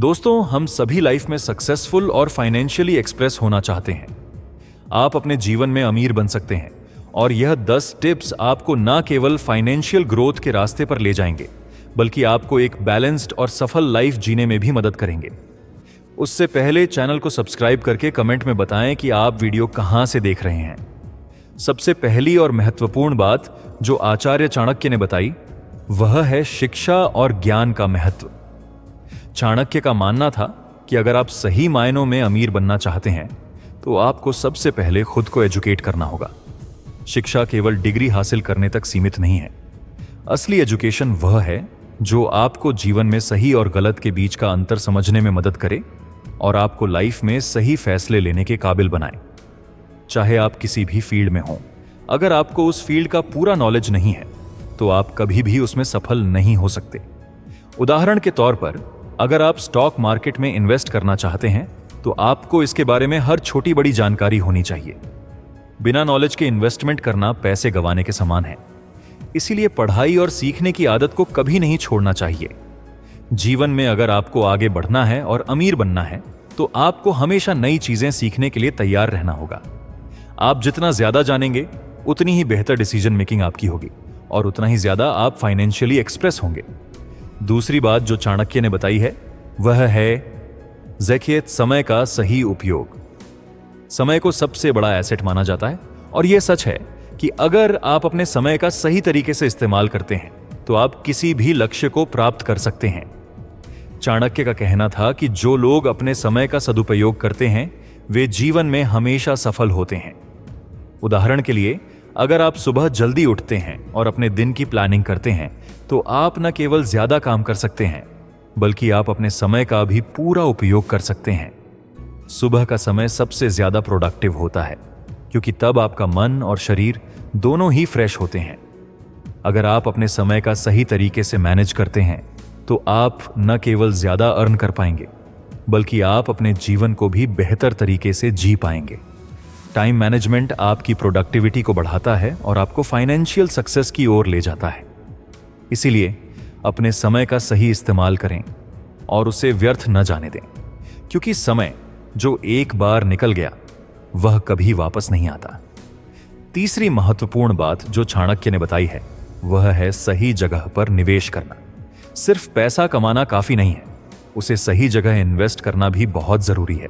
दोस्तों, हम सभी लाइफ में सक्सेसफुल और फाइनेंशियली एक्सप्रेस होना चाहते हैं। आप अपने जीवन में अमीर बन सकते हैं और यह 10 टिप्स आपको न केवल फाइनेंशियल ग्रोथ के रास्ते पर ले जाएंगे, बल्कि आपको एक बैलेंस्ड और सफल लाइफ जीने में भी मदद करेंगे। उससे पहले चैनल को सब्सक्राइब करके कमेंट में बताएं कि आप वीडियो कहां से देख रहे हैं। सबसे पहली और महत्वपूर्ण बात जो आचार्य चाणक्य ने बताई, वह है शिक्षा और ज्ञान का महत्व। चाणक्य का मानना था कि अगर आप सही मायनों में अमीर बनना चाहते हैं तो आपको सबसे पहले खुद को एजुकेट करना होगा। शिक्षा केवल डिग्री हासिल करने तक सीमित नहीं है। असली एजुकेशन वह है जो आपको जीवन में सही और गलत के बीच का अंतर समझने में मदद करे और आपको लाइफ में सही फैसले लेने के काबिल बनाए। चाहे आप किसी भी फील्ड में हों, अगर आपको उस फील्ड का पूरा नॉलेज नहीं है तो आप कभी भी उसमें सफल नहीं हो सकते। उदाहरण के तौर पर, अगर आप स्टॉक मार्केट में इन्वेस्ट करना चाहते हैं तो आपको इसके बारे में हर छोटी बड़ी जानकारी होनी चाहिए। बिना नॉलेज के इन्वेस्टमेंट करना पैसे गंवाने के समान है। इसीलिए पढ़ाई और सीखने की आदत को कभी नहीं छोड़ना चाहिए। जीवन में अगर आपको आगे बढ़ना है और अमीर बनना है तो आपको हमेशा नई चीजें सीखने के लिए तैयार रहना होगा। आप जितना ज्यादा जानेंगे उतनी ही बेहतर डिसीजन मेकिंग आपकी होगी और उतना ही ज्यादा आप फाइनेंशियली एक्सप्रेस होंगे। दूसरी बात जो चाणक्य ने बताई है वह है ज़कियत, समय का सही उपयोग। समय को सबसे बड़ा एसेट माना जाता है और यह सच है कि अगर आप अपने समय का सही तरीके से इस्तेमाल करते हैं तो आप किसी भी लक्ष्य को प्राप्त कर सकते हैं। चाणक्य का कहना था कि जो लोग अपने समय का सदुपयोग करते हैं वे जीवन में हमेशा सफल होते हैं। उदाहरण के लिए, अगर आप सुबह जल्दी उठते हैं और अपने दिन की प्लानिंग करते हैं तो आप न केवल ज्यादा काम कर सकते हैं बल्कि आप अपने समय का भी पूरा उपयोग कर सकते हैं। सुबह का समय सबसे ज्यादा प्रोडक्टिव होता है क्योंकि तब आपका मन और शरीर दोनों ही फ्रेश होते हैं। अगर आप अपने समय का सही तरीके से मैनेज करते हैं तो आप न केवल ज्यादा अर्न कर पाएंगे बल्कि आप अपने जीवन को भी बेहतर तरीके से जी पाएंगे। टाइम मैनेजमेंट आपकी प्रोडक्टिविटी को बढ़ाता है और आपको फाइनेंशियल सक्सेस की ओर ले जाता है। इसीलिए अपने समय का सही इस्तेमाल करें और उसे व्यर्थ न जाने दें, क्योंकि समय जो एक बार निकल गया वह कभी वापस नहीं आता। तीसरी महत्वपूर्ण बात जो चाणक्य ने बताई है वह है सही जगह पर निवेश करना। सिर्फ पैसा कमाना काफी नहीं है, उसे सही जगह इन्वेस्ट करना भी बहुत जरूरी है।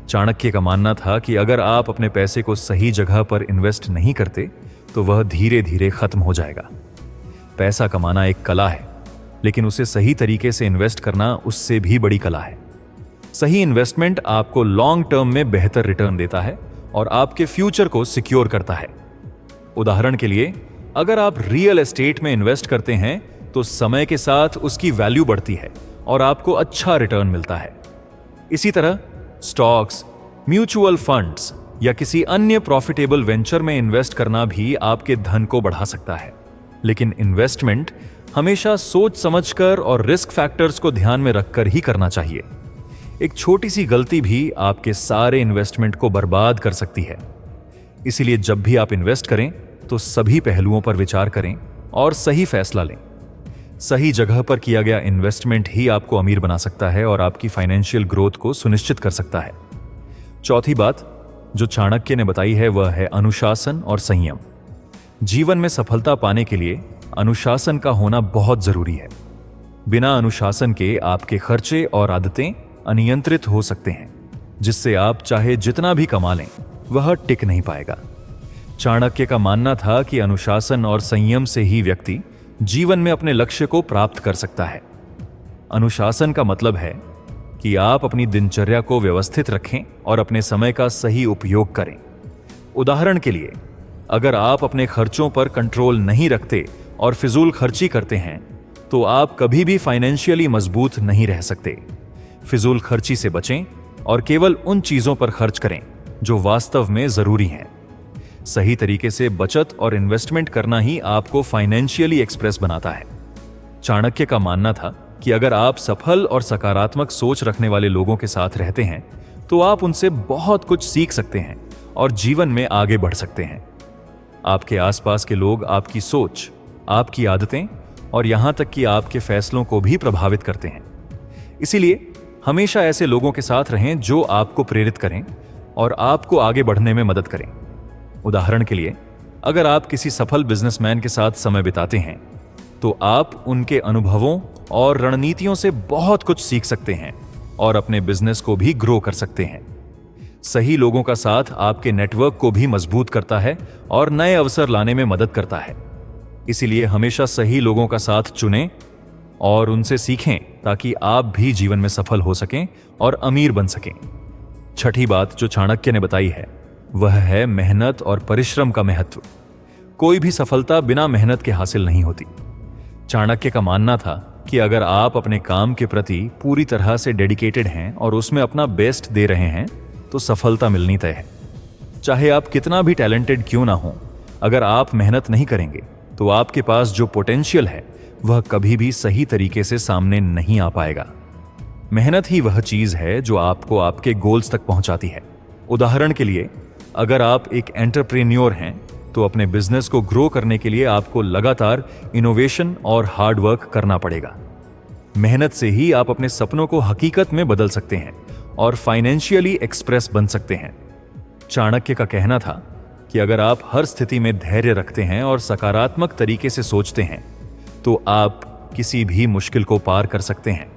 चाणक्य का मानना था कि अगर आप अपने पैसे को सही जगह पर इन्वेस्ट नहीं करते तो वह धीरे धीरे खत्म हो जाएगा। पैसा कमाना एक कला है, लेकिन उसे सही तरीके से इन्वेस्ट करना उससे भी बड़ी कला है। सही इन्वेस्टमेंट आपको लॉन्ग टर्म में बेहतर रिटर्न देता है और आपके फ्यूचर को सिक्योर करता है। उदाहरण के लिए, अगर आप रियल एस्टेट में इन्वेस्ट करते हैं तो समय के साथ उसकी वैल्यू बढ़ती है और आपको अच्छा रिटर्न मिलता है। इसी तरह स्टॉक्स, म्यूचुअल फंड्स या किसी अन्य प्रॉफिटेबल वेंचर में इन्वेस्ट करना भी आपके धन को बढ़ा सकता है। लेकिन इन्वेस्टमेंट हमेशा सोच समझकर और रिस्क फैक्टर्स को ध्यान में रखकर ही करना चाहिए। एक छोटी सी गलती भी आपके सारे इन्वेस्टमेंट को बर्बाद कर सकती है। इसीलिए जब भी आप इन्वेस्ट करें तो सभी पहलुओं पर विचार करें और सही फैसला लें। सही जगह पर किया गया इन्वेस्टमेंट ही आपको अमीर बना सकता है और आपकी फाइनेंशियल ग्रोथ को सुनिश्चित कर सकता है। चौथी बात जो चाणक्य ने बताई है वह है अनुशासन और संयम। जीवन में सफलता पाने के लिए अनुशासन का होना बहुत जरूरी है। बिना अनुशासन के आपके खर्चे और आदतें अनियंत्रित हो सकते हैं, जिससे आप चाहे जितना भी कमा लें वह टिक नहीं पाएगा। चाणक्य का मानना था कि अनुशासन और संयम से ही व्यक्ति जीवन में अपने लक्ष्य को प्राप्त कर सकता है। अनुशासन का मतलब है कि आप अपनी दिनचर्या को व्यवस्थित रखें और अपने समय का सही उपयोग करें। उदाहरण के लिए, अगर आप अपने खर्चों पर कंट्रोल नहीं रखते और फिजूल खर्ची करते हैं तो आप कभी भी फाइनेंशियली मजबूत नहीं रह सकते। फिजूल खर्ची से बचें और केवल उन चीजों पर खर्च करें जो वास्तव में जरूरी हैं। सही तरीके से बचत और इन्वेस्टमेंट करना ही आपको फाइनेंशियली एक्सप्रेस बनाता है। चाणक्य का मानना था कि अगर आप सफल और सकारात्मक सोच रखने वाले लोगों के साथ रहते हैं तो आप उनसे बहुत कुछ सीख सकते हैं और जीवन में आगे बढ़ सकते हैं। आपके आसपास के लोग आपकी सोच, आपकी आदतें और यहां तक कि आपके फैसलों को भी प्रभावित करते हैं। इसीलिए हमेशा ऐसे लोगों के साथ रहें जो आपको प्रेरित करें और आपको आगे बढ़ने में मदद करें। उदाहरण के लिए, अगर आप किसी सफल बिजनेसमैन के साथ समय बिताते हैं तो आप उनके अनुभवों और रणनीतियों से बहुत कुछ सीख सकते हैं और अपने बिजनेस को भी ग्रो कर सकते हैं। सही लोगों का साथ आपके नेटवर्क को भी मजबूत करता है और नए अवसर लाने में मदद करता है। इसीलिए हमेशा सही लोगों का साथ चुनें और उनसे सीखें ताकि आप भी जीवन में सफल हो सकें और अमीर बन सकें। छठी बात जो चाणक्य ने बताई है वह है मेहनत और परिश्रम का महत्व। कोई भी सफलता बिना मेहनत के हासिल नहीं होती। चाणक्य का मानना था कि अगर आप अपने काम के प्रति पूरी तरह से डेडिकेटेड हैं और उसमें अपना बेस्ट दे रहे हैं तो सफलता मिलनी तय है। चाहे आप कितना भी टैलेंटेड क्यों ना हो, अगर आप मेहनत नहीं करेंगे तो आपके पास जो पोटेंशियल है वह कभी भी सही तरीके से सामने नहीं आ पाएगा। मेहनत ही वह चीज है जो आपको आपके गोल्स तक पहुंचाती है। उदाहरण के लिए, अगर आप एक एंटरप्रेन्योर हैं तो अपने बिजनेस को ग्रो करने के लिए आपको लगातार इनोवेशन और हार्ड वर्क करना पड़ेगा। मेहनत से ही आप अपने सपनों को हकीकत में बदल सकते हैं और फाइनेंशियली एक्सप्रेस बन सकते हैं। चाणक्य का कहना था कि अगर आप हर स्थिति में धैर्य रखते हैं और सकारात्मक तरीके से सोचते हैं तो आप किसी भी मुश्किल को पार कर सकते हैं।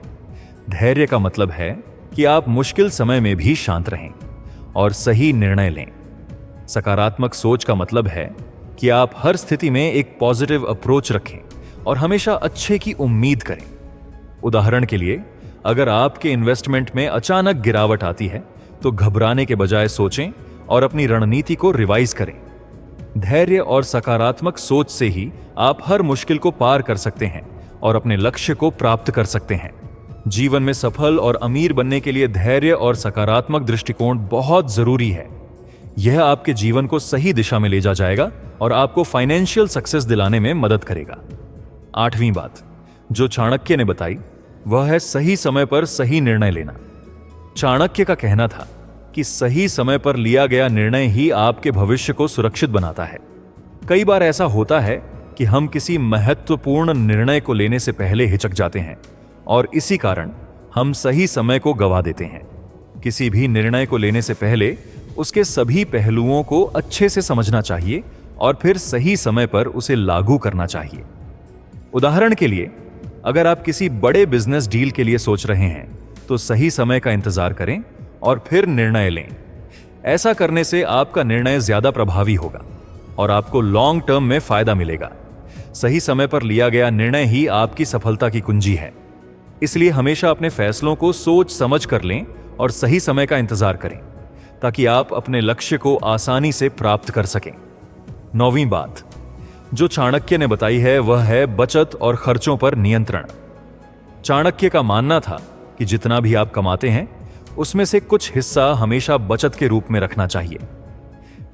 धैर्य का मतलब है कि आप मुश्किल समय में भी शांत रहें और सही निर्णय लें। सकारात्मक सोच का मतलब है कि आप हर स्थिति में एक पॉजिटिव अप्रोच रखें और हमेशा अच्छे की उम्मीद करें। उदाहरण के लिए, अगर आपके इन्वेस्टमेंट में अचानक गिरावट आती है तो घबराने के बजाय सोचें और अपनी रणनीति को रिवाइज करें। धैर्य और सकारात्मक सोच से ही आप हर मुश्किल को पार कर सकते हैं और अपने लक्ष्य को प्राप्त कर सकते हैं। जीवन में सफल और अमीर बनने के लिए धैर्य और सकारात्मक दृष्टिकोण बहुत जरूरी है। यह आपके जीवन को सही दिशा में ले जाएगा और आपको फाइनेंशियल सक्सेस दिलाने में मदद करेगा। आठवीं बात जो चाणक्य ने बताई वह है सही समय पर सही निर्णय लेना। चाणक्य का कहना था कि सही समय पर लिया गया निर्णय ही आपके भविष्य को सुरक्षित बनाता है। कई बार ऐसा होता है कि हम किसी महत्वपूर्ण निर्णय को लेने से पहले हिचक जाते हैं और इसी कारण हम सही समय को गंवा देते हैं। किसी भी निर्णय को लेने से पहले उसके सभी पहलुओं को अच्छे से समझना चाहिए और फिर सही समय पर उसे लागू करना चाहिए। उदाहरण के लिए, अगर आप किसी बड़े बिजनेस डील के लिए सोच रहे हैं तो सही समय का इंतजार करें और फिर निर्णय लें। ऐसा करने से आपका निर्णय ज्यादा प्रभावी होगा और आपको लॉन्ग टर्म में फायदा मिलेगा। सही समय पर लिया गया निर्णय ही आपकी सफलता की कुंजी है। इसलिए हमेशा अपने फैसलों को सोच समझ कर लें और सही समय का इंतजार करें ताकि आप अपने लक्ष्य को आसानी से प्राप्त कर सकें। नौवीं बात जो चाणक्य ने बताई है वह है बचत और खर्चों पर नियंत्रण। चाणक्य का मानना था कि जितना भी आप कमाते हैं उसमें से कुछ हिस्सा हमेशा बचत के रूप में रखना चाहिए।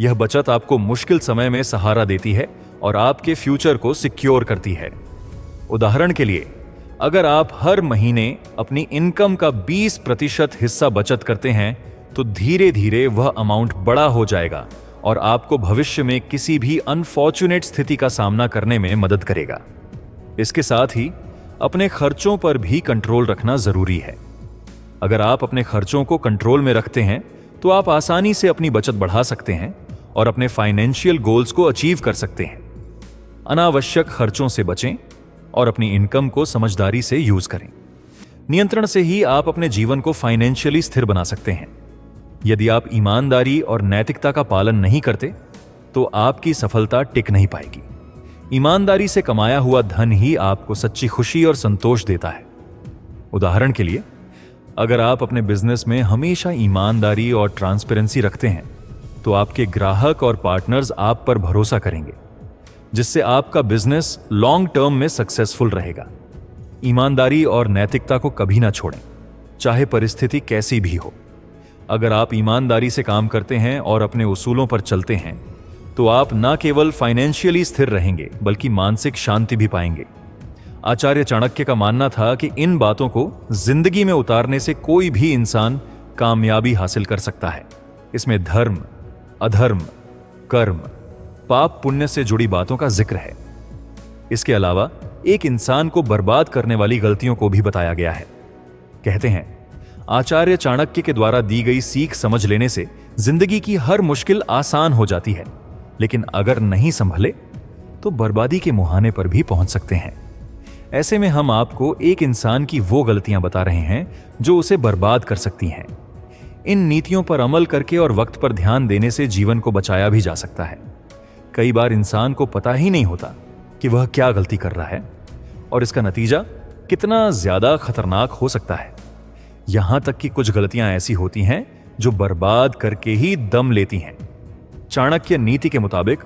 यह बचत आपको मुश्किल समय में सहारा देती है और आपके फ्यूचर को सिक्योर करती है। उदाहरण के लिए, अगर आप हर महीने अपनी इनकम का 20% हिस्सा बचत करते हैं तो धीरे धीरे वह अमाउंट बड़ा हो जाएगा और आपको भविष्य में किसी भी अनफॉर्चुनेट स्थिति का सामना करने में मदद करेगा। इसके साथ ही अपने खर्चों पर भी कंट्रोल रखना जरूरी है। अगर आप अपने खर्चों को कंट्रोल में रखते हैं तो आप आसानी से अपनी बचत बढ़ा सकते हैं और अपने फाइनेंशियल गोल्स को अचीव कर सकते हैं। अनावश्यक खर्चों से बचें और अपनी इनकम को समझदारी से यूज करें। नियंत्रण से ही आप अपने जीवन को फाइनेंशियली स्थिर बना सकते हैं। यदि आप ईमानदारी और नैतिकता का पालन नहीं करते तो आपकी सफलता टिक नहीं पाएगी। ईमानदारी से कमाया हुआ धन ही आपको सच्ची खुशी और संतोष देता है। उदाहरण के लिए, अगर आप अपने बिजनेस में हमेशा ईमानदारी और ट्रांसपेरेंसी रखते हैं तो आपके ग्राहक और पार्टनर्स आप पर भरोसा करेंगे, जिससे आपका बिजनेस लॉन्ग टर्म में सक्सेसफुल रहेगा। ईमानदारी और नैतिकता को कभी ना छोड़ें, चाहे परिस्थिति कैसी भी हो। अगर आप ईमानदारी से काम करते हैं और अपने उसूलों पर चलते हैं तो आप न केवल फाइनेंशियली स्थिर रहेंगे बल्कि मानसिक शांति भी पाएंगे। आचार्य चाणक्य का मानना था कि इन बातों को जिंदगी में उतारने से कोई भी इंसान कामयाबी हासिल कर सकता है। इसमें धर्म, अधर्म, कर्म, पाप पुण्य से जुड़ी बातों का जिक्र है। इसके अलावा एक इंसान को बर्बाद करने वाली गलतियों को भी बताया गया है। कहते हैं, आचार्य चाणक्य के द्वारा दी गई सीख समझ लेने से जिंदगी की हर मुश्किल आसान हो जाती है, लेकिन अगर नहीं संभले तो बर्बादी के मुहाने पर भी पहुंच सकते हैं। ऐसे में हम आपको एक इंसान की वो गलतियां बता रहे हैं जो उसे बर्बाद कर सकती हैं। इन नीतियों पर अमल करके और वक्त पर ध्यान देने से जीवन को बचाया भी जा सकता है। कई बार इंसान को पता ही नहीं होता कि वह क्या गलती कर रहा है और इसका नतीजा कितना ज्यादा खतरनाक हो सकता है। यहां तक कि कुछ गलतियां ऐसी होती हैं जो बर्बाद करके ही दम लेती हैं। चाणक्य नीति के मुताबिक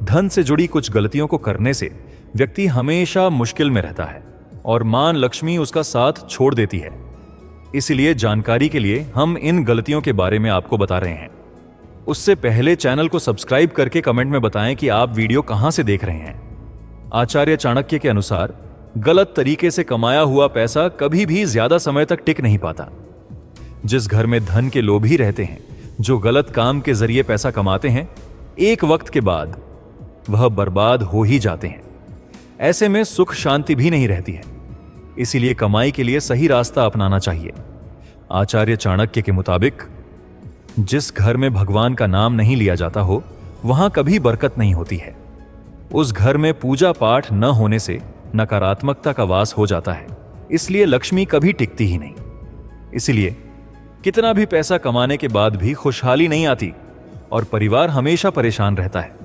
धन से जुड़ी कुछ गलतियों को करने से व्यक्ति हमेशा मुश्किल में रहता है और मां लक्ष्मी उसका साथ छोड़ देती है। इसलिए जानकारी के लिए हम इन गलतियों के बारे में आपको बता रहे हैं। उससे पहले चैनल को सब्सक्राइब करके कमेंट में बताएं कि आप वीडियो कहां से देख रहे हैं। आचार्य चाणक्य के अनुसार गलत तरीके से कमाया हुआ पैसा कभी भी ज्यादा समय तक टिक नहीं पाता। जिस घर में धन के लोभी रहते हैं, जो गलत काम के जरिए पैसा कमाते हैं, एक वक्त के बाद वह बर्बाद हो ही जाते हैं। ऐसे में सुख शांति भी नहीं रहती है। इसीलिए कमाई के लिए सही रास्ता अपनाना चाहिए। आचार्य चाणक्य के मुताबिक जिस घर में भगवान का नाम नहीं लिया जाता हो, वहां कभी बरकत नहीं होती है। उस घर में पूजा पाठ न होने से नकारात्मकता का वास हो जाता है। इसलिए लक्ष्मी कभी टिकती ही नहीं। इसलिए कितना भी पैसा कमाने के बाद भी खुशहाली नहीं आती और परिवार हमेशा परेशान रहता है।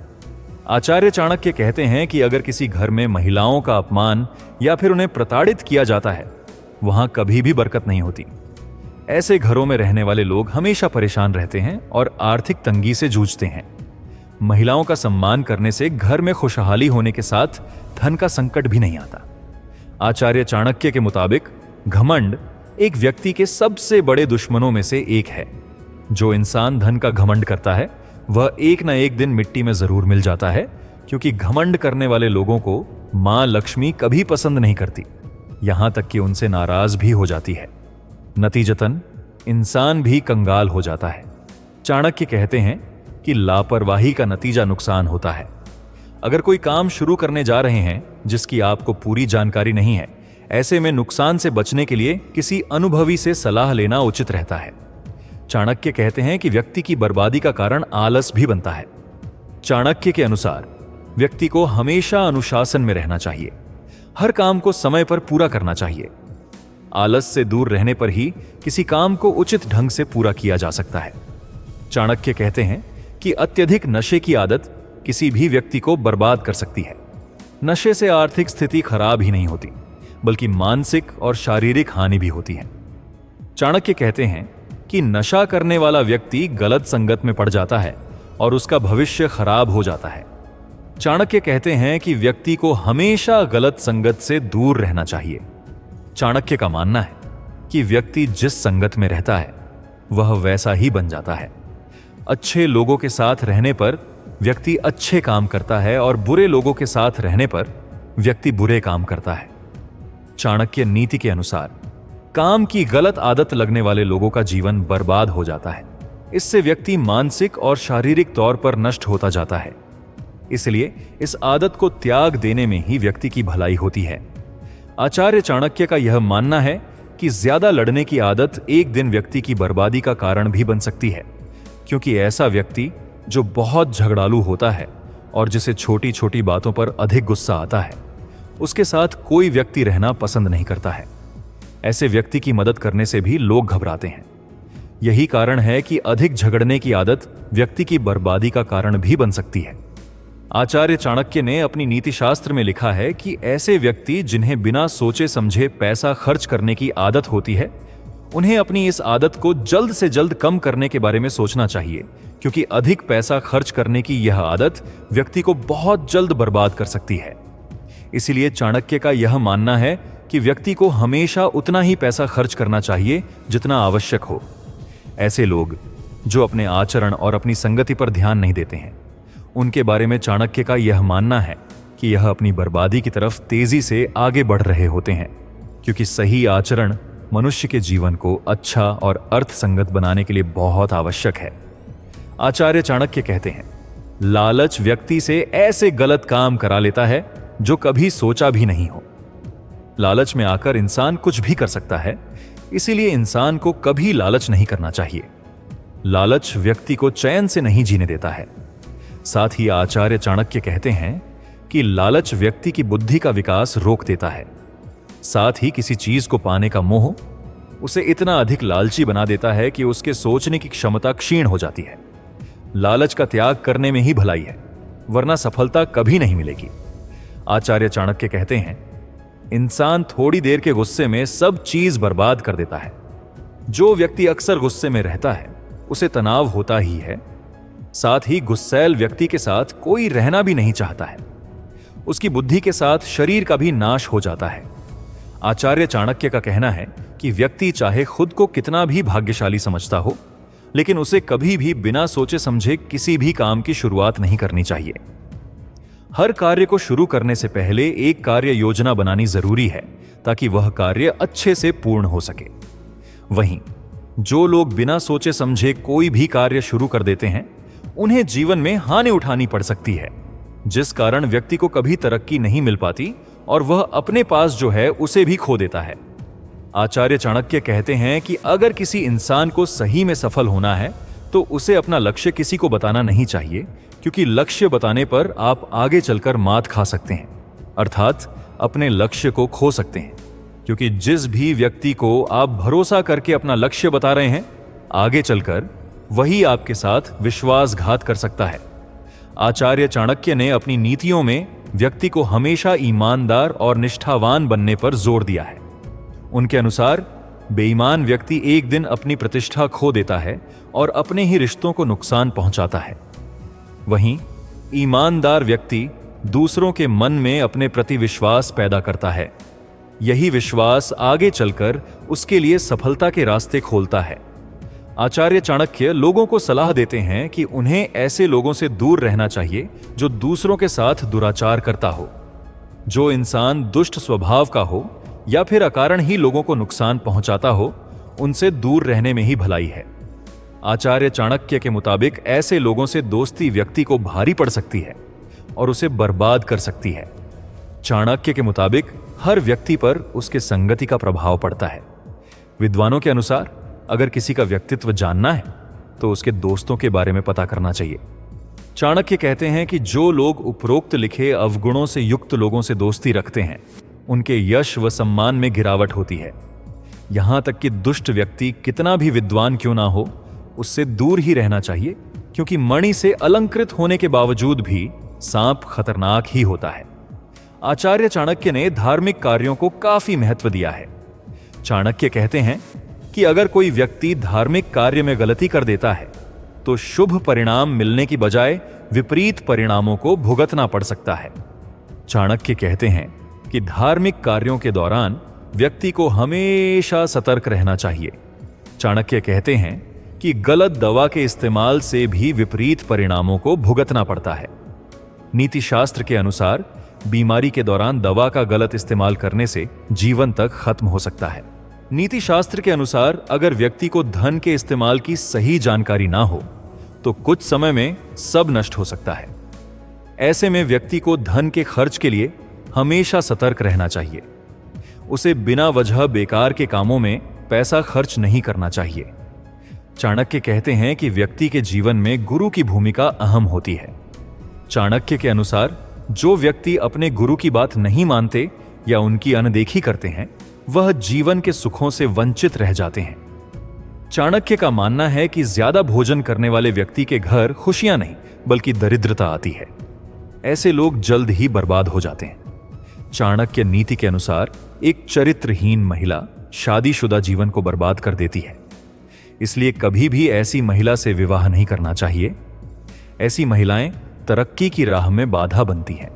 आचार्य चाणक्य कहते हैं कि अगर किसी घर में महिलाओं का अपमान या फिर उन्हें प्रताड़ित किया जाता है, वहां कभी भी बरकत नहीं होती। ऐसे घरों में रहने वाले लोग हमेशा परेशान रहते हैं और आर्थिक तंगी से जूझते हैं। महिलाओं का सम्मान करने से घर में खुशहाली होने के साथ धन का संकट भी नहीं आता। आचार्य चाणक्य के मुताबिक घमंड एक व्यक्ति के सबसे बड़े दुश्मनों में से एक है। जो इंसान धन का घमंड करता है, वह एक न एक दिन मिट्टी में जरूर मिल जाता है, क्योंकि घमंड करने वाले लोगों को मां लक्ष्मी कभी पसंद नहीं करती, यहां तक कि उनसे नाराज भी हो जाती है। नतीजतन इंसान भी कंगाल हो जाता है। चाणक्य कहते हैं कि लापरवाही का नतीजा नुकसान होता है। अगर कोई काम शुरू करने जा रहे हैं जिसकी आपको पूरी जानकारी नहीं है, ऐसे में नुकसान से बचने के लिए किसी अनुभवी से सलाह लेना उचित रहता है। चाणक्य कहते हैं कि व्यक्ति की बर्बादी का कारण आलस भी बनता है। चाणक्य के अनुसार व्यक्ति को हमेशा अनुशासन में रहना चाहिए। हर काम को समय पर पूरा करना चाहिए। आलस से दूर रहने पर ही किसी काम को उचित ढंग से पूरा किया जा सकता है। चाणक्य कहते हैं कि अत्यधिक नशे की आदत किसी भी व्यक्ति को बर्बाद कर सकती है। नशे से आर्थिक स्थिति खराब ही नहीं होती, बल्कि मानसिक और शारीरिक हानि भी होती है। चाणक्य कहते हैं कि नशा करने वाला व्यक्ति गलत संगत में पड़ जाता है और उसका भविष्य खराब हो जाता है। चाणक्य कहते हैं कि व्यक्ति को हमेशा गलत संगत से दूर रहना चाहिए। चाणक्य का मानना है कि व्यक्ति जिस संगत में रहता है, वह वैसा ही बन जाता है। अच्छे लोगों के साथ रहने पर व्यक्ति अच्छे काम करता है और बुरे लोगों के साथ रहने पर व्यक्ति बुरे काम करता है। चाणक्य नीति के अनुसार काम की गलत आदत लगने वाले लोगों का जीवन बर्बाद हो जाता है। इससे व्यक्ति मानसिक और शारीरिक तौर पर नष्ट होता जाता है। इसलिए इस आदत को त्याग देने में ही व्यक्ति की भलाई होती है। आचार्य चाणक्य का यह मानना है कि ज्यादा लड़ने की आदत एक दिन व्यक्ति की बर्बादी का कारण भी बन सकती है, क्योंकि ऐसा व्यक्ति जो बहुत झगड़ालू होता है और जिसे छोटी छोटी बातों पर अधिक गुस्सा आता है, उसके साथ कोई व्यक्ति रहना पसंद नहीं करता है। ऐसे व्यक्ति की मदद करने से भी लोग घबराते हैं। यही कारण है कि अधिक झगड़ने की आदत व्यक्ति की बर्बादी का कारण भी बन सकती है। आचार्य चाणक्य ने अपनी नीति शास्त्र में लिखा है कि ऐसे व्यक्ति जिन्हें बिना सोचे समझे पैसा खर्च करने की आदत होती है, उन्हें अपनी इस आदत को जल्द से जल्द कम करने के बारे में सोचना चाहिए, क्योंकि अधिक पैसा खर्च करने की यह आदत व्यक्ति को बहुत जल्द बर्बाद कर सकती है। इसीलिए चाणक्य का यह मानना है कि व्यक्ति को हमेशा उतना ही पैसा खर्च करना चाहिए जितना आवश्यक हो। ऐसे लोग जो अपने आचरण और अपनी संगति पर ध्यान नहीं देते हैं, उनके बारे में चाणक्य का यह मानना है कि यह अपनी बर्बादी की तरफ तेजी से आगे बढ़ रहे होते हैं, क्योंकि सही आचरण मनुष्य के जीवन को अच्छा और अर्थसंगत बनाने के लिए बहुत आवश्यक है। आचार्य चाणक्य कहते हैं, लालच व्यक्ति से ऐसे गलत काम करा लेता है जो कभी सोचा भी नहीं हो। लालच में आकर इंसान कुछ भी कर सकता है, इसीलिए इंसान को कभी लालच नहीं करना चाहिए। लालच व्यक्ति को चैन से नहीं जीने देता है। साथ ही आचार्य चाणक्य कहते हैं कि लालच व्यक्ति की बुद्धि का विकास रोक देता है। साथ ही किसी चीज को पाने का मोह उसे इतना अधिक लालची बना देता है कि उसके सोचने की क्षमता क्षीण हो जाती है। लालच का त्याग करने में ही भलाई है, वरना सफलता कभी नहीं मिलेगी। आचार्य चाणक्य कहते हैं, इंसान थोड़ी देर के गुस्से में सब चीज बर्बाद कर देता है। जो व्यक्ति अक्सर गुस्से में रहता है उसे तनाव होता ही है। साथ ही गुस्सैल व्यक्ति के साथ कोई रहना भी नहीं चाहता है। उसकी बुद्धि के साथ शरीर का भी नाश हो जाता है। आचार्य चाणक्य का कहना है कि व्यक्ति चाहे खुद को कितना भी भाग्यशाली समझता हो, लेकिन उसे कभी भी बिना सोचे समझे किसी भी काम की शुरुआत नहीं करनी चाहिए। हर कार्य को शुरू करने से पहले एक कार्य योजना बनानी जरूरी है, ताकि वह कार्य अच्छे से पूर्ण हो सके। वहीं जो लोग बिना सोचे समझे कोई भी कार्य शुरू कर देते हैं, उन्हें जीवन में हानि उठानी पड़ सकती है, जिस कारण व्यक्ति को कभी तरक्की नहीं मिल पाती और वह अपने पास जो है उसे भी खो देता है। आचार्य चाणक्य कहते हैं कि अगर किसी इंसान को सही में सफल होना है तो उसे अपना लक्ष्य किसी को बताना नहीं चाहिए, क्योंकि लक्ष्य बताने पर आप आगे चलकर मात खा सकते हैं, अर्थात अपने लक्ष्य को खो सकते हैं। क्योंकि जिस भी व्यक्ति को आप भरोसा करके अपना लक्ष्य बता रहे हैं, आगे चलकर वही आपके साथ विश्वासघात कर सकता है। आचार्य चाणक्य ने अपनी नीतियों में व्यक्ति को हमेशा ईमानदार और निष्ठावान बनने पर जोर दिया है। उनके अनुसार बेईमान व्यक्ति एक दिन अपनी प्रतिष्ठा खो देता है और अपने ही रिश्तों को नुकसान पहुंचाता है। वहीं ईमानदार व्यक्ति दूसरों के मन में अपने प्रति विश्वास पैदा करता है। यही विश्वास आगे चलकर उसके लिए सफलता के रास्ते खोलता है। आचार्य चाणक्य लोगों को सलाह देते हैं कि उन्हें ऐसे लोगों से दूर रहना चाहिए जो दूसरों के साथ दुराचार करता हो। जो इंसान दुष्ट स्वभाव का हो या फिर अकारण ही लोगों को नुकसान पहुंचाता हो, उनसे दूर रहने में ही भलाई है। आचार्य चाणक्य के मुताबिक ऐसे लोगों से दोस्ती व्यक्ति को भारी पड़ सकती है और उसे बर्बाद कर सकती है। चाणक्य के मुताबिक हर व्यक्ति पर उसके संगति का प्रभाव पड़ता है। विद्वानों के अनुसार अगर किसी का व्यक्तित्व जानना है तो उसके दोस्तों के बारे में पता करना चाहिए। चाणक्य कहते हैं कि जो लोग उपरोक्त लिखे अवगुणों से युक्त लोगों से दोस्ती रखते हैं, उनके यश व सम्मान में गिरावट होती है। यहां तक कि दुष्ट व्यक्ति कितना भी विद्वान क्यों ना हो, उससे दूर ही रहना चाहिए, क्योंकि मणि से अलंकृत होने के बावजूद भी सांप खतरनाक ही होता है। आचार्य चाणक्य ने धार्मिक कार्यों को काफी महत्व दिया है। चाणक्य कहते हैं कि अगर कोई व्यक्ति धार्मिक कार्य में गलती कर देता है तो शुभ परिणाम मिलने की बजाय विपरीत परिणामों को भुगतना पड़ सकता है। चाणक्य कहते हैं कि धार्मिक कार्यों के दौरान व्यक्ति को हमेशा सतर्क रहना चाहिए। चाणक्य कहते हैं कि गलत दवा के इस्तेमाल से भी विपरीत परिणामों को भुगतना पड़ता है। नीति शास्त्र के अनुसार बीमारी के दौरान दवा का गलत इस्तेमाल करने से जीवन तक खत्म हो सकता है। नीति शास्त्र के अनुसार अगर व्यक्ति को धन के इस्तेमाल की सही जानकारी ना हो तो कुछ समय में सब नष्ट हो सकता है। ऐसे में व्यक्ति को धन के खर्च के लिए हमेशा सतर्क रहना चाहिए। उसे बिना वजह बेकार के कामों में पैसा खर्च नहीं करना चाहिए। चाणक्य कहते हैं कि व्यक्ति के जीवन में गुरु की भूमिका अहम होती है। चाणक्य के अनुसार जो व्यक्ति अपने गुरु की बात नहीं मानते या उनकी अनदेखी करते हैं, वह जीवन के सुखों से वंचित रह जाते हैं। चाणक्य का मानना है कि ज्यादा भोजन करने वाले व्यक्ति के घर खुशियां नहीं बल्कि दरिद्रता आती है। ऐसे लोग जल्द ही बर्बाद हो जाते हैं। चाणक्य नीति के अनुसार एक चरित्रहीन महिला शादीशुदा जीवन को बर्बाद कर देती है। इसलिए कभी भी ऐसी महिला से विवाह नहीं करना चाहिए। ऐसी महिलाएं तरक्की की राह में बाधा बनती हैं।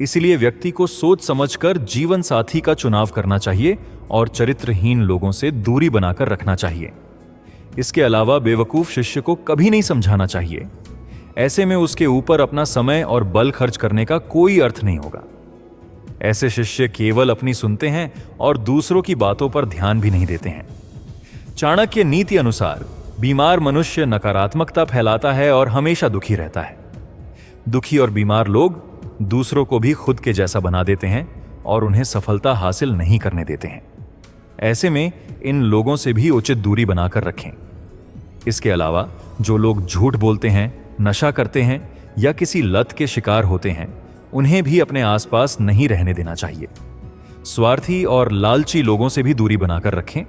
इसलिए व्यक्ति को सोच समझकर जीवन साथी का चुनाव करना चाहिए और चरित्रहीन लोगों से दूरी बनाकर रखना चाहिए। इसके अलावा बेवकूफ शिष्य को कभी नहीं समझाना चाहिए। ऐसे में उसके ऊपर अपना समय और बल खर्च करने का कोई अर्थ नहीं होगा। ऐसे शिष्य केवल अपनी सुनते हैं और दूसरों की बातों पर ध्यान भी नहीं देते हैं। चाणक्य नीति अनुसार बीमार मनुष्य नकारात्मकता फैलाता है और हमेशा दुखी रहता है। दुखी और बीमार लोग दूसरों को भी खुद के जैसा बना देते हैं और उन्हें सफलता हासिल नहीं करने देते हैं। ऐसे में इन लोगों से भी उचित दूरी बनाकर रखें। इसके अलावा जो लोग झूठ बोलते हैं, नशा करते हैं या किसी लत के शिकार होते हैं, उन्हें भी अपने आसपास नहीं रहने देना चाहिए। स्वार्थी और लालची लोगों से भी दूरी बनाकर रखें।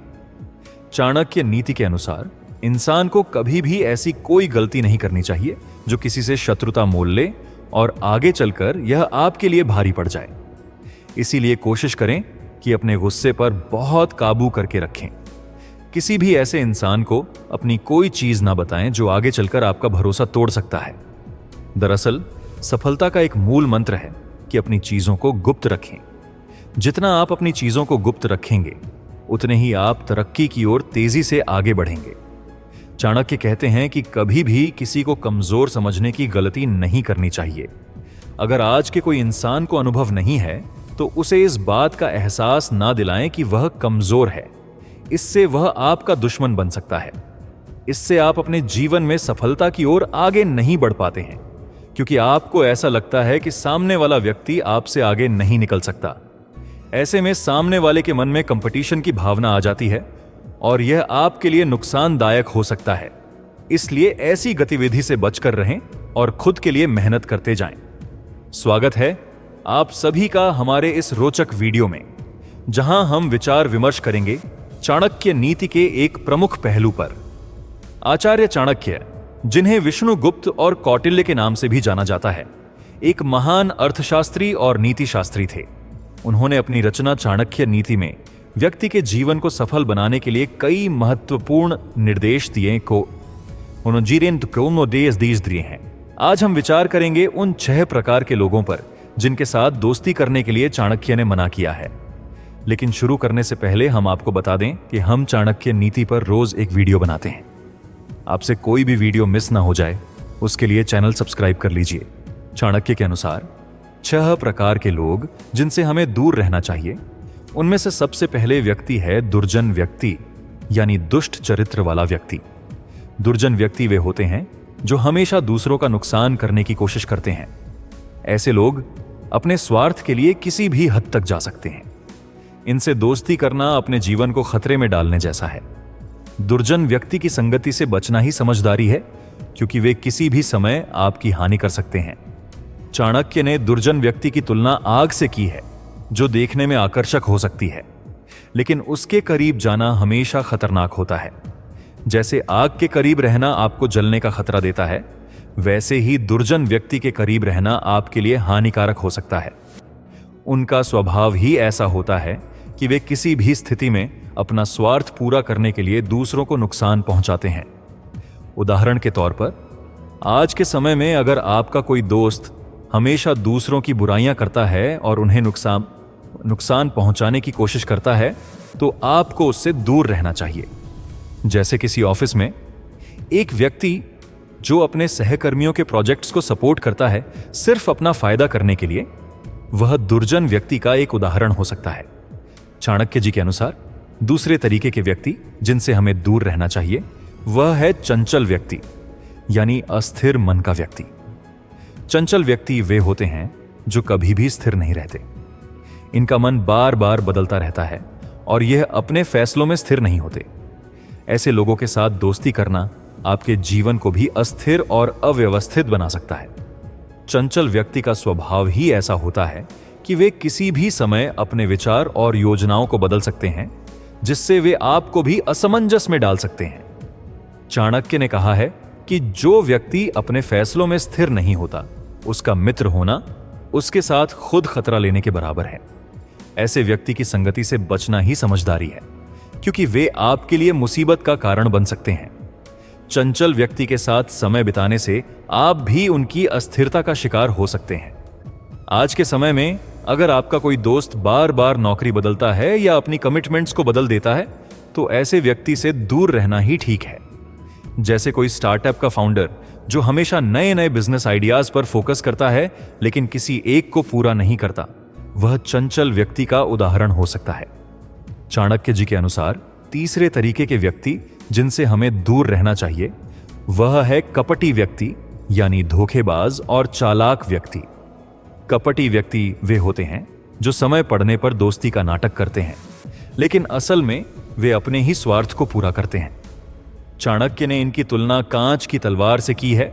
चाणक्य नीति के अनुसार इंसान को कभी भी ऐसी कोई गलती नहीं करनी चाहिए जो किसी से शत्रुता मोल ले और आगे चलकर यह आपके लिए भारी पड़ जाए। इसीलिए कोशिश करें कि अपने गुस्से पर बहुत काबू करके रखें। किसी भी ऐसे इंसान को अपनी कोई चीज ना बताएं जो आगे चलकर आपका भरोसा तोड़ सकता है। दरअसल सफलता का एक मूल मंत्र है कि अपनी चीजों को गुप्त रखें। जितना आप अपनी चीजों को गुप्त रखेंगे, उतने ही आप तरक्की की ओर तेजी से आगे बढ़ेंगे। चाणक्य कहते हैं कि कभी भी किसी को कमजोर समझने की गलती नहीं करनी चाहिए। अगर आज के कोई इंसान को अनुभव नहीं है तो उसे इस बात का एहसास ना दिलाएं कि वह कमजोर है। इससे वह आपका दुश्मन बन सकता है। इससे आप अपने जीवन में सफलता की ओर आगे नहीं बढ़ पाते हैं, क्योंकि आपको ऐसा लगता है कि सामने वाला व्यक्ति आपसे आगे नहीं निकल सकता। ऐसे में सामने वाले के मन में कंपटीशन की भावना आ जाती है और यह आपके लिए नुकसानदायक हो सकता है। इसलिए ऐसी गतिविधि से बचकर रहें और खुद के लिए मेहनत करते जाएं। स्वागत है आप सभी का हमारे इस रोचक वीडियो में, जहां हम विचार विमर्श करेंगे चाणक्य नीति के एक प्रमुख पहलू पर। आचार्य चाणक्य, जिन्हें विष्णुगुप्त और कौटिल्य के नाम से भी जाना जाता है, एक महान अर्थशास्त्री और नीतिशास्त्री थे। उन्होंने अपनी रचना चाणक्य नीति में व्यक्ति के जीवन को सफल बनाने के लिए कई महत्वपूर्ण निर्देश दिए हैं। आज हम विचार करेंगे उन 6 प्रकार के लोगों पर जिनके साथ दोस्ती करने के लिए चाणक्य ने मना किया है। लेकिन शुरू करने से पहले हम आपको बता दें कि हम चाणक्य नीति पर रोज एक वीडियो बनाते हैं। आपसे कोई भी वीडियो मिस ना हो जाए, उसके लिए चैनल सब्सक्राइब कर लीजिए। चाणक्य के अनुसार 6 प्रकार के लोग जिनसे हमें दूर रहना चाहिए। उनमें से सबसे पहले व्यक्ति है दुर्जन व्यक्ति, यानी दुष्ट चरित्र वाला व्यक्ति। दुर्जन व्यक्ति वे होते हैं जो हमेशा दूसरों का नुकसान करने की कोशिश करते हैं। ऐसे लोग अपने स्वार्थ के लिए किसी भी हद तक जा सकते हैं। इनसे दोस्ती करना अपने जीवन को खतरे में डालने जैसा है। दुर्जन व्यक्ति की संगति से बचना ही समझदारी है, क्योंकि वे किसी भी समय आपकी हानि कर सकते हैं। चाणक्य ने दुर्जन व्यक्ति की तुलना आग से की है, जो देखने में आकर्षक हो सकती है, लेकिन उसके करीब जाना हमेशा खतरनाक होता है। जैसे आग के करीब रहना आपको जलने का खतरा देता है, वैसे ही दुर्जन व्यक्ति के करीब रहना आपके लिए हानिकारक हो सकता है। उनका स्वभाव ही ऐसा होता है कि वे किसी भी स्थिति में अपना स्वार्थ पूरा करने के लिए दूसरों को नुकसान पहुंचाते हैं। उदाहरण के तौर पर, आज के समय में अगर आपका कोई दोस्त हमेशा दूसरों की बुराइयां करता है और उन्हें नुकसान पहुंचाने की कोशिश करता है, तो आपको उससे दूर रहना चाहिए। जैसे किसी ऑफिस में एक व्यक्ति जो अपने सहकर्मियों के प्रोजेक्ट्स को सपोर्ट करता है सिर्फ अपना फायदा करने के लिए, वह दुर्जन व्यक्ति का एक उदाहरण हो सकता है। चाणक्य जी के अनुसार दूसरे तरीके के व्यक्ति जिनसे हमें दूर रहना चाहिए, वह है चंचल व्यक्ति, यानी अस्थिर मन का व्यक्ति। चंचल व्यक्ति वे होते हैं जो कभी भी स्थिर नहीं रहते। इनका मन बार बार बदलता रहता है और यह अपने फैसलों में स्थिर नहीं होते। ऐसे लोगों के साथ दोस्ती करना आपके जीवन को भी अस्थिर और अव्यवस्थित बना सकता है। चंचल व्यक्ति का स्वभाव ही ऐसा होता है कि वे किसी भी समय अपने विचार और योजनाओं को बदल सकते हैं, जिससे वे आपको भी असमंजस में डाल सकते हैं। चाणक्य ने कहा है कि जो व्यक्ति अपने फैसलों में स्थिर नहीं होता, उसका मित्र होना उसके साथ खुद खतरा लेने के बराबर है। ऐसे व्यक्ति की संगति से बचना ही समझदारी है, क्योंकि वे आपके लिए मुसीबत का कारण बन सकते हैं। चंचल व्यक्ति के साथ समय बिताने से आप भी उनकी अस्थिरता का शिकार हो सकते हैं। आज के समय में अगर आपका कोई दोस्त बार बार नौकरी बदलता है या अपनी कमिटमेंट्स को बदल देता है, तो ऐसे व्यक्ति से दूर रहना ही ठीक है। जैसे कोई स्टार्टअप का फाउंडर जो हमेशा नए नए बिजनेस आइडियाज पर फोकस करता है लेकिन किसी एक को पूरा नहीं करता, वह चंचल व्यक्ति का उदाहरण हो सकता है। चाणक्य जी के अनुसार तीसरे तरीके के व्यक्ति जिनसे हमें दूर रहना चाहिए, वह है कपटी व्यक्ति, यानी धोखेबाज और चालाक व्यक्ति। कपटी व्यक्ति वे होते हैं जो समय पड़ने पर दोस्ती का नाटक करते हैं। लेकिन असल में वे अपने ही स्वार्थ को पूरा करते हैं। चाणक्य ने इनकी तुलना कांच की तलवार से की है,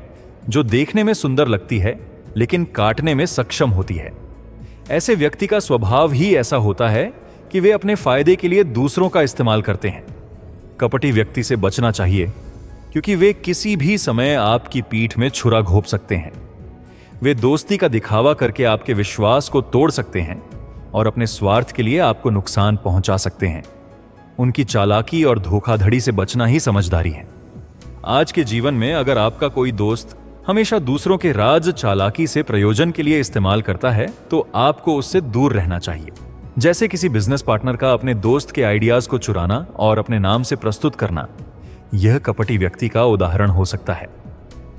जो देखने में सुंदर लगती है लेकिन काटने में सक्षम होती है। ऐसे व्यक्ति का स्वभाव ही ऐसा होता है कि वे अपने फायदे के लिए दूसरों का इस्तेमाल करते हैं। कपटी व्यक्ति से बचना चाहिए, क्योंकि वे किसी भी समय आपकी पीठ में छुरा घोंप सकते हैं। वे दोस्ती का दिखावा करके आपके विश्वास को तोड़ सकते हैं और अपने स्वार्थ के लिए आपको नुकसान पहुंचा सकते हैं। उनकी चालाकी और धोखाधड़ी से बचना ही समझदारी है। आज के जीवन में अगर आपका कोई दोस्त हमेशा दूसरों के राज चालाकी से प्रयोजन के लिए इस्तेमाल करता है, तो आपको उससे दूर रहना चाहिए। जैसे किसी बिजनेस पार्टनर का अपने दोस्त के आइडियाज को चुराना और अपने नाम से प्रस्तुत करना, यह कपटी व्यक्ति का उदाहरण हो सकता है।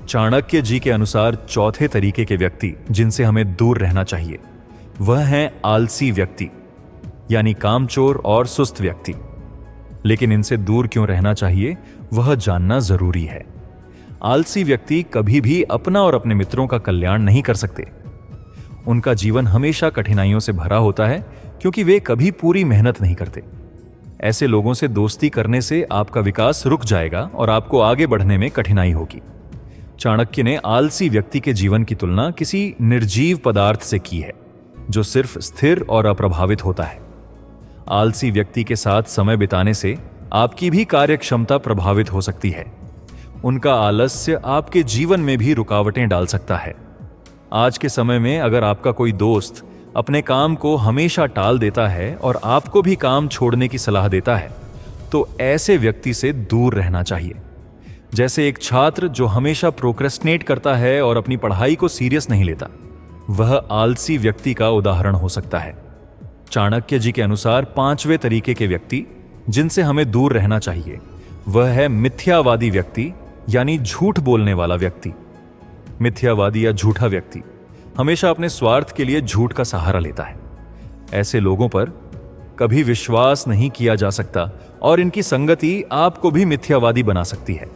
चाणक्य जी के अनुसार चौथे तरीके के व्यक्ति जिनसे हमें दूर रहना चाहिए, वह हैं आलसी व्यक्ति, यानी कामचोर और सुस्त व्यक्ति। लेकिन इनसे दूर क्यों रहना चाहिए, वह जानना जरूरी है। आलसी व्यक्ति कभी भी अपना और अपने मित्रों का कल्याण नहीं कर सकते। उनका जीवन हमेशा कठिनाइयों से भरा होता है, क्योंकि वे कभी पूरी मेहनत नहीं करते। ऐसे लोगों से दोस्ती करने से आपका विकास रुक जाएगा और आपको आगे बढ़ने में कठिनाई होगी। चाणक्य ने आलसी व्यक्ति के जीवन की तुलना किसी निर्जीव पदार्थ से की है, जो सिर्फ स्थिर और अप्रभावित होता है। आलसी व्यक्ति के साथ समय बिताने से आपकी भी कार्यक्षमता प्रभावित हो सकती है। उनका आलस्य आपके जीवन में भी रुकावटें डाल सकता है। आज के समय में अगर आपका कोई दोस्त अपने काम को हमेशा टाल देता है और आपको भी काम छोड़ने की सलाह देता है, तो ऐसे व्यक्ति से दूर रहना चाहिए। जैसे एक छात्र जो हमेशा प्रोक्रेस्टिनेट करता है और अपनी पढ़ाई को सीरियस नहीं लेता, वह आलसी व्यक्ति का उदाहरण हो सकता है। चाणक्य जी के अनुसार पांचवें तरीके के व्यक्ति जिनसे हमें दूर रहना चाहिए, वह है मिथ्यावादी व्यक्ति, यानी झूठ बोलने वाला व्यक्ति। मिथ्यावादी या झूठा व्यक्ति हमेशा अपने स्वार्थ के लिए झूठ का सहारा लेता है। ऐसे लोगों पर कभी विश्वास नहीं किया जा सकता और इनकी संगति आपको भी मिथ्यावादी बना सकती है।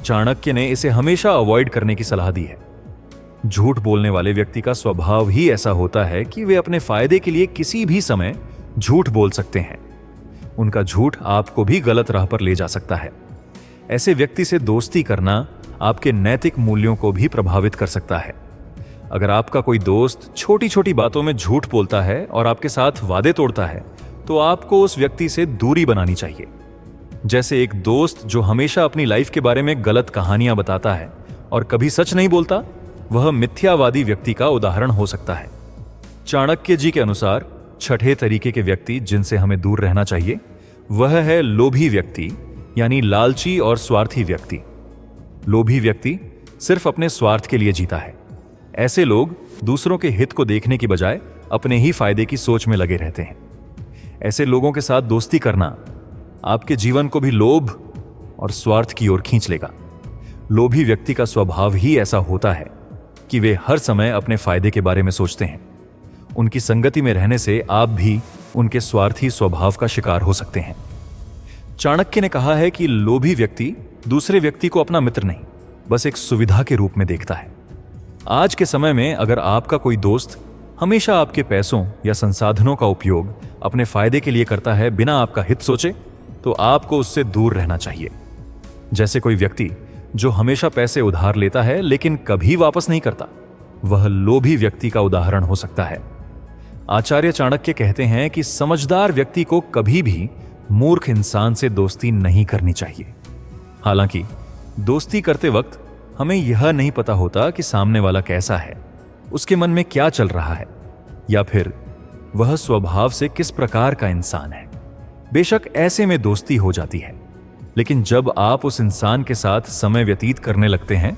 चाणक्य ने इसे हमेशा अवॉइड करने की सलाह दी है। झूठ बोलने वाले व्यक्ति का स्वभाव ही ऐसा होता है कि वे अपने फायदे के लिए किसी भी समय झूठ बोल सकते हैं। उनका झूठ आपको भी गलत राह पर ले जा सकता है। ऐसे व्यक्ति से दोस्ती करना आपके नैतिक मूल्यों को भी प्रभावित कर सकता है। अगर आपका कोई दोस्त छोटी छोटी बातों में झूठ बोलता है और आपके साथ वादे तोड़ता है, तो आपको उस व्यक्ति से दूरी बनानी चाहिए। जैसे एक दोस्त जो हमेशा अपनी लाइफ के बारे में गलत कहानियां बताता है और कभी सच नहीं बोलता, वह मिथ्यावादी व्यक्ति का उदाहरण हो सकता है। चाणक्य जी के अनुसार छठे तरीके के व्यक्ति जिनसे हमें दूर रहना चाहिए, वह है लोभी व्यक्ति, यानी लालची और स्वार्थी व्यक्ति। लोभी व्यक्ति सिर्फ अपने स्वार्थ के लिए जीता है। ऐसे लोग दूसरों के हित को देखने की बजाय अपने ही फायदे की सोच में लगे रहते हैं। ऐसे लोगों के साथ दोस्ती करना आपके जीवन को भी लोभ और स्वार्थ की ओर खींच लेगा। लोभी व्यक्ति का स्वभाव ही ऐसा होता है कि वे हर समय अपने फायदे के बारे में सोचते हैं। उनकी संगति में रहने से आप भी उनके स्वार्थी स्वभाव का शिकार हो सकते हैं। चाणक्य ने कहा है कि लोभी व्यक्ति दूसरे व्यक्ति को अपना मित्र नहीं, बस एक सुविधा के रूप में देखता है। आज के समय में अगर आपका कोई दोस्त हमेशा आपके पैसों या संसाधनों का उपयोग अपने फायदे के लिए करता है बिना आपका हित सोचे, तो आपको उससे दूर रहना चाहिए। जैसे कोई व्यक्ति जो हमेशा पैसे उधार लेता है लेकिन कभी वापस नहीं करता, वह लोभी व्यक्ति का उदाहरण हो सकता है। आचार्य चाणक्य कहते हैं कि समझदार व्यक्ति को कभी भी मूर्ख इंसान से दोस्ती नहीं करनी चाहिए। हालांकि दोस्ती करते वक्त हमें यह नहीं पता होता कि सामने वाला कैसा है, उसके मन में क्या चल रहा है, या फिर वह स्वभाव से किस प्रकार का इंसान है। बेशक ऐसे में दोस्ती हो जाती है, लेकिन जब आप उस इंसान के साथ समय व्यतीत करने लगते हैं,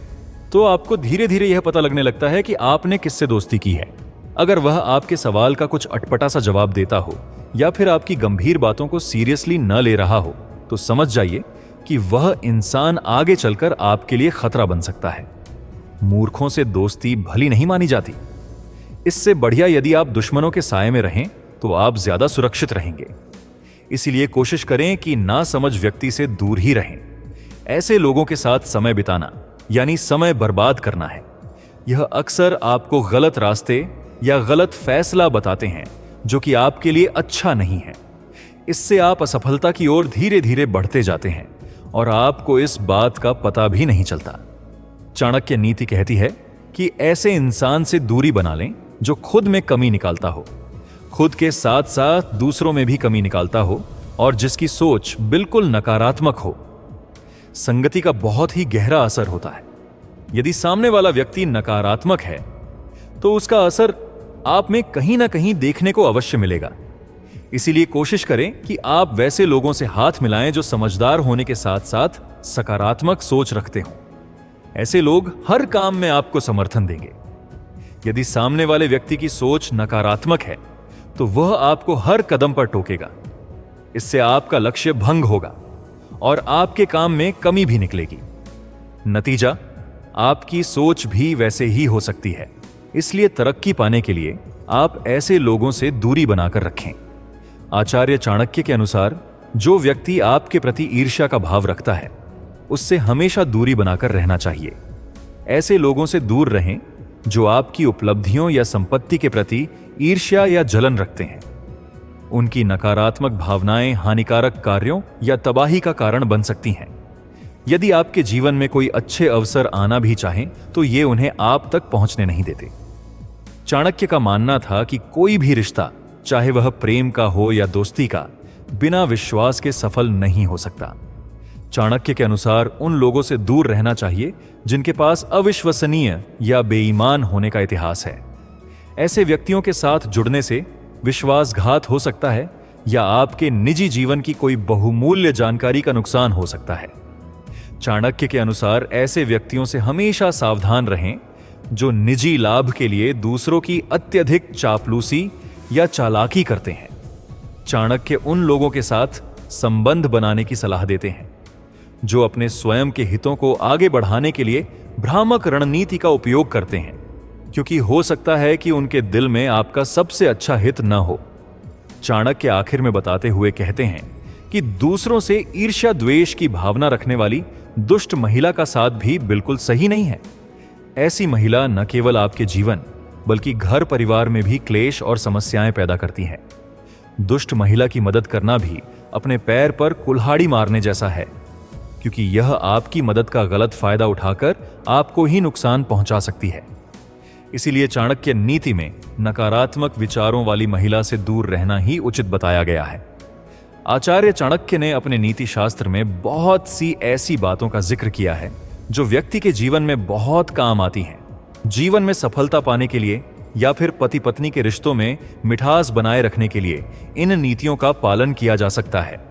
तो आपको धीरे धीरे यह पता लगने लगता है कि आपने किससे दोस्ती की है। अगर वह आपके सवाल का कुछ अटपटा सा जवाब देता हो या फिर आपकी गंभीर बातों को सीरियसली न ले रहा हो, तो समझ जाइए कि वह इंसान आगे चलकर आपके लिए खतरा बन सकता है। मूर्खों से दोस्ती भली नहीं मानी जाती। इससे बढ़िया यदि आप दुश्मनों के साए में रहें तो आप ज्यादा सुरक्षित रहेंगे। इसलिए कोशिश करें कि नासमझ व्यक्ति से दूर ही रहें। ऐसे लोगों के साथ समय बिताना यानी समय बर्बाद करना है। यह अक्सर आपको गलत रास्ते या गलत फैसला बताते हैं, जो कि आपके लिए अच्छा नहीं है। इससे आप असफलता की ओर धीरे धीरे बढ़ते जाते हैं और आपको इस बात का पता भी नहीं चलता। चाणक्य नीति कहती है कि ऐसे इंसान से दूरी बना लें जो खुद में कमी निकालता हो, खुद के साथ साथ दूसरों में भी कमी निकालता हो और जिसकी सोच बिल्कुल नकारात्मक हो। संगति का बहुत ही गहरा असर होता है। यदि सामने वाला व्यक्ति नकारात्मक है तो उसका असर आप में कहीं ना कहीं देखने को अवश्य मिलेगा। इसीलिए कोशिश करें कि आप वैसे लोगों से हाथ मिलाएं जो समझदार होने के साथ साथ सकारात्मक सोच रखते हों। ऐसे लोग हर काम में आपको समर्थन देंगे। यदि सामने वाले व्यक्ति की सोच नकारात्मक है तो वह आपको हर कदम पर टोकेगा। इससे आपका लक्ष्य भंग होगा और आपके काम में कमी भी निकलेगी। नतीजा, आपकी सोच भी वैसे ही हो सकती है। इसलिए तरक्की पाने के लिए आप ऐसे लोगों से दूरी बनाकर रखें। आचार्य चाणक्य के अनुसार जो व्यक्ति आपके प्रति ईर्ष्या का भाव रखता है उससे हमेशा दूरी बनाकर रहना चाहिए। ऐसे लोगों से दूर रहें जो आपकी उपलब्धियों या संपत्ति के प्रति ईर्ष्या या जलन रखते हैं। उनकी नकारात्मक भावनाएं हानिकारक कार्यों या तबाही का कारण बन सकती हैं। यदि आपके जीवन में कोई अच्छे अवसर आना भी चाहें तो ये उन्हें आप तक पहुंचने नहीं देते। चाणक्य का मानना था कि कोई भी रिश्ता, चाहे वह प्रेम का हो या दोस्ती का, बिना विश्वास के सफल नहीं हो सकता। चाणक्य के अनुसार उन लोगों से दूर रहना चाहिए जिनके पास अविश्वसनीय या बेईमान होने का इतिहास है। ऐसे व्यक्तियों के साथ जुड़ने से विश्वासघात हो सकता है या आपके निजी जीवन की कोई बहुमूल्य जानकारी का नुकसान हो सकता है। चाणक्य के अनुसार ऐसे व्यक्तियों से हमेशा सावधान रहें जो निजी लाभ के लिए दूसरों की अत्यधिक चापलूसी या चालाकी करते हैं। चाणक्य उन लोगों के साथ संबंध बनाने की सलाह देते हैं जो अपने स्वयं के हितों को आगे बढ़ाने के लिए भ्रामक रणनीति का उपयोग करते हैं, क्योंकि हो सकता है कि उनके दिल में आपका सबसे अच्छा हित न हो। चाणक्य आखिर में बताते हुए कहते हैं कि दूसरों से ईर्ष्या द्वेष की भावना रखने वाली दुष्ट महिला का साथ भी बिल्कुल सही नहीं है। ऐसी महिला न केवल आपके जीवन बल्कि घर परिवार में भी क्लेश और समस्याएं पैदा करती हैं। दुष्ट महिला की मदद करना भी अपने पैर पर कुल्हाड़ी मारने जैसा है, क्योंकि यह आपकी मदद का गलत फायदा उठाकर आपको ही नुकसान पहुंचा सकती है। इसीलिए चाणक्य नीति में नकारात्मक विचारों वाली महिला से दूर रहना ही उचित बताया गया है। आचार्य चाणक्य ने अपने नीति शास्त्र में बहुत सी ऐसी बातों का जिक्र किया है जो व्यक्ति के जीवन में बहुत काम आती हैं। जीवन में सफलता पाने के लिए या फिर पति पत्नी के रिश्तों में मिठास बनाए रखने के लिए इन नीतियों का पालन किया जा सकता है।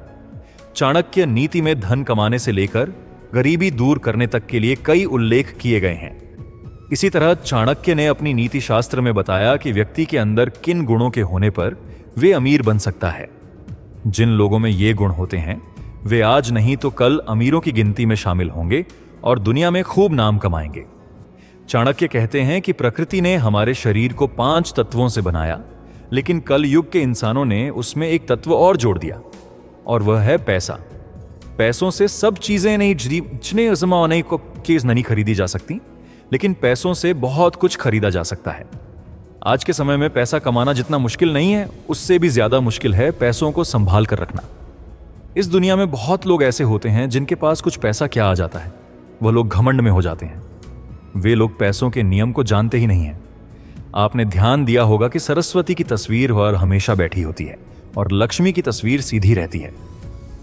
चाणक्य नीति में धन कमाने से लेकर गरीबी दूर करने तक के लिए कई उल्लेख किए गए हैं। इसी तरह चाणक्य ने अपनी नीति शास्त्र में बताया कि व्यक्ति के अंदर किन गुणों के होने पर वे अमीर बन सकता है। जिन लोगों में ये गुण होते हैं वे आज नहीं तो कल अमीरों की गिनती में शामिल होंगे और दुनिया में खूब नाम कमाएंगे। चाणक्य कहते हैं कि प्रकृति ने हमारे शरीर को 5 तत्वों से बनाया, लेकिन कल युग के इंसानों ने उसमें एक तत्व और जोड़ दिया और वह है पैसा। पैसों से सब चीजें नहीं चीज नहीं खरीदी जा सकती, लेकिन पैसों से बहुत कुछ खरीदा जा सकता है। आज के समय में पैसा कमाना जितना मुश्किल नहीं है, उससे भी ज्यादा मुश्किल है पैसों को संभाल कर रखना। इस दुनिया में बहुत लोग ऐसे होते हैं जिनके पास कुछ पैसा क्या आ जाता है, वह लोग घमंड में हो जाते हैं। वे लोग पैसों के नियम को जानते ही नहीं हैं। आपने ध्यान दिया होगा कि सरस्वती की तस्वीर वह हमेशा बैठी होती है और लक्ष्मी की तस्वीर सीधी रहती है।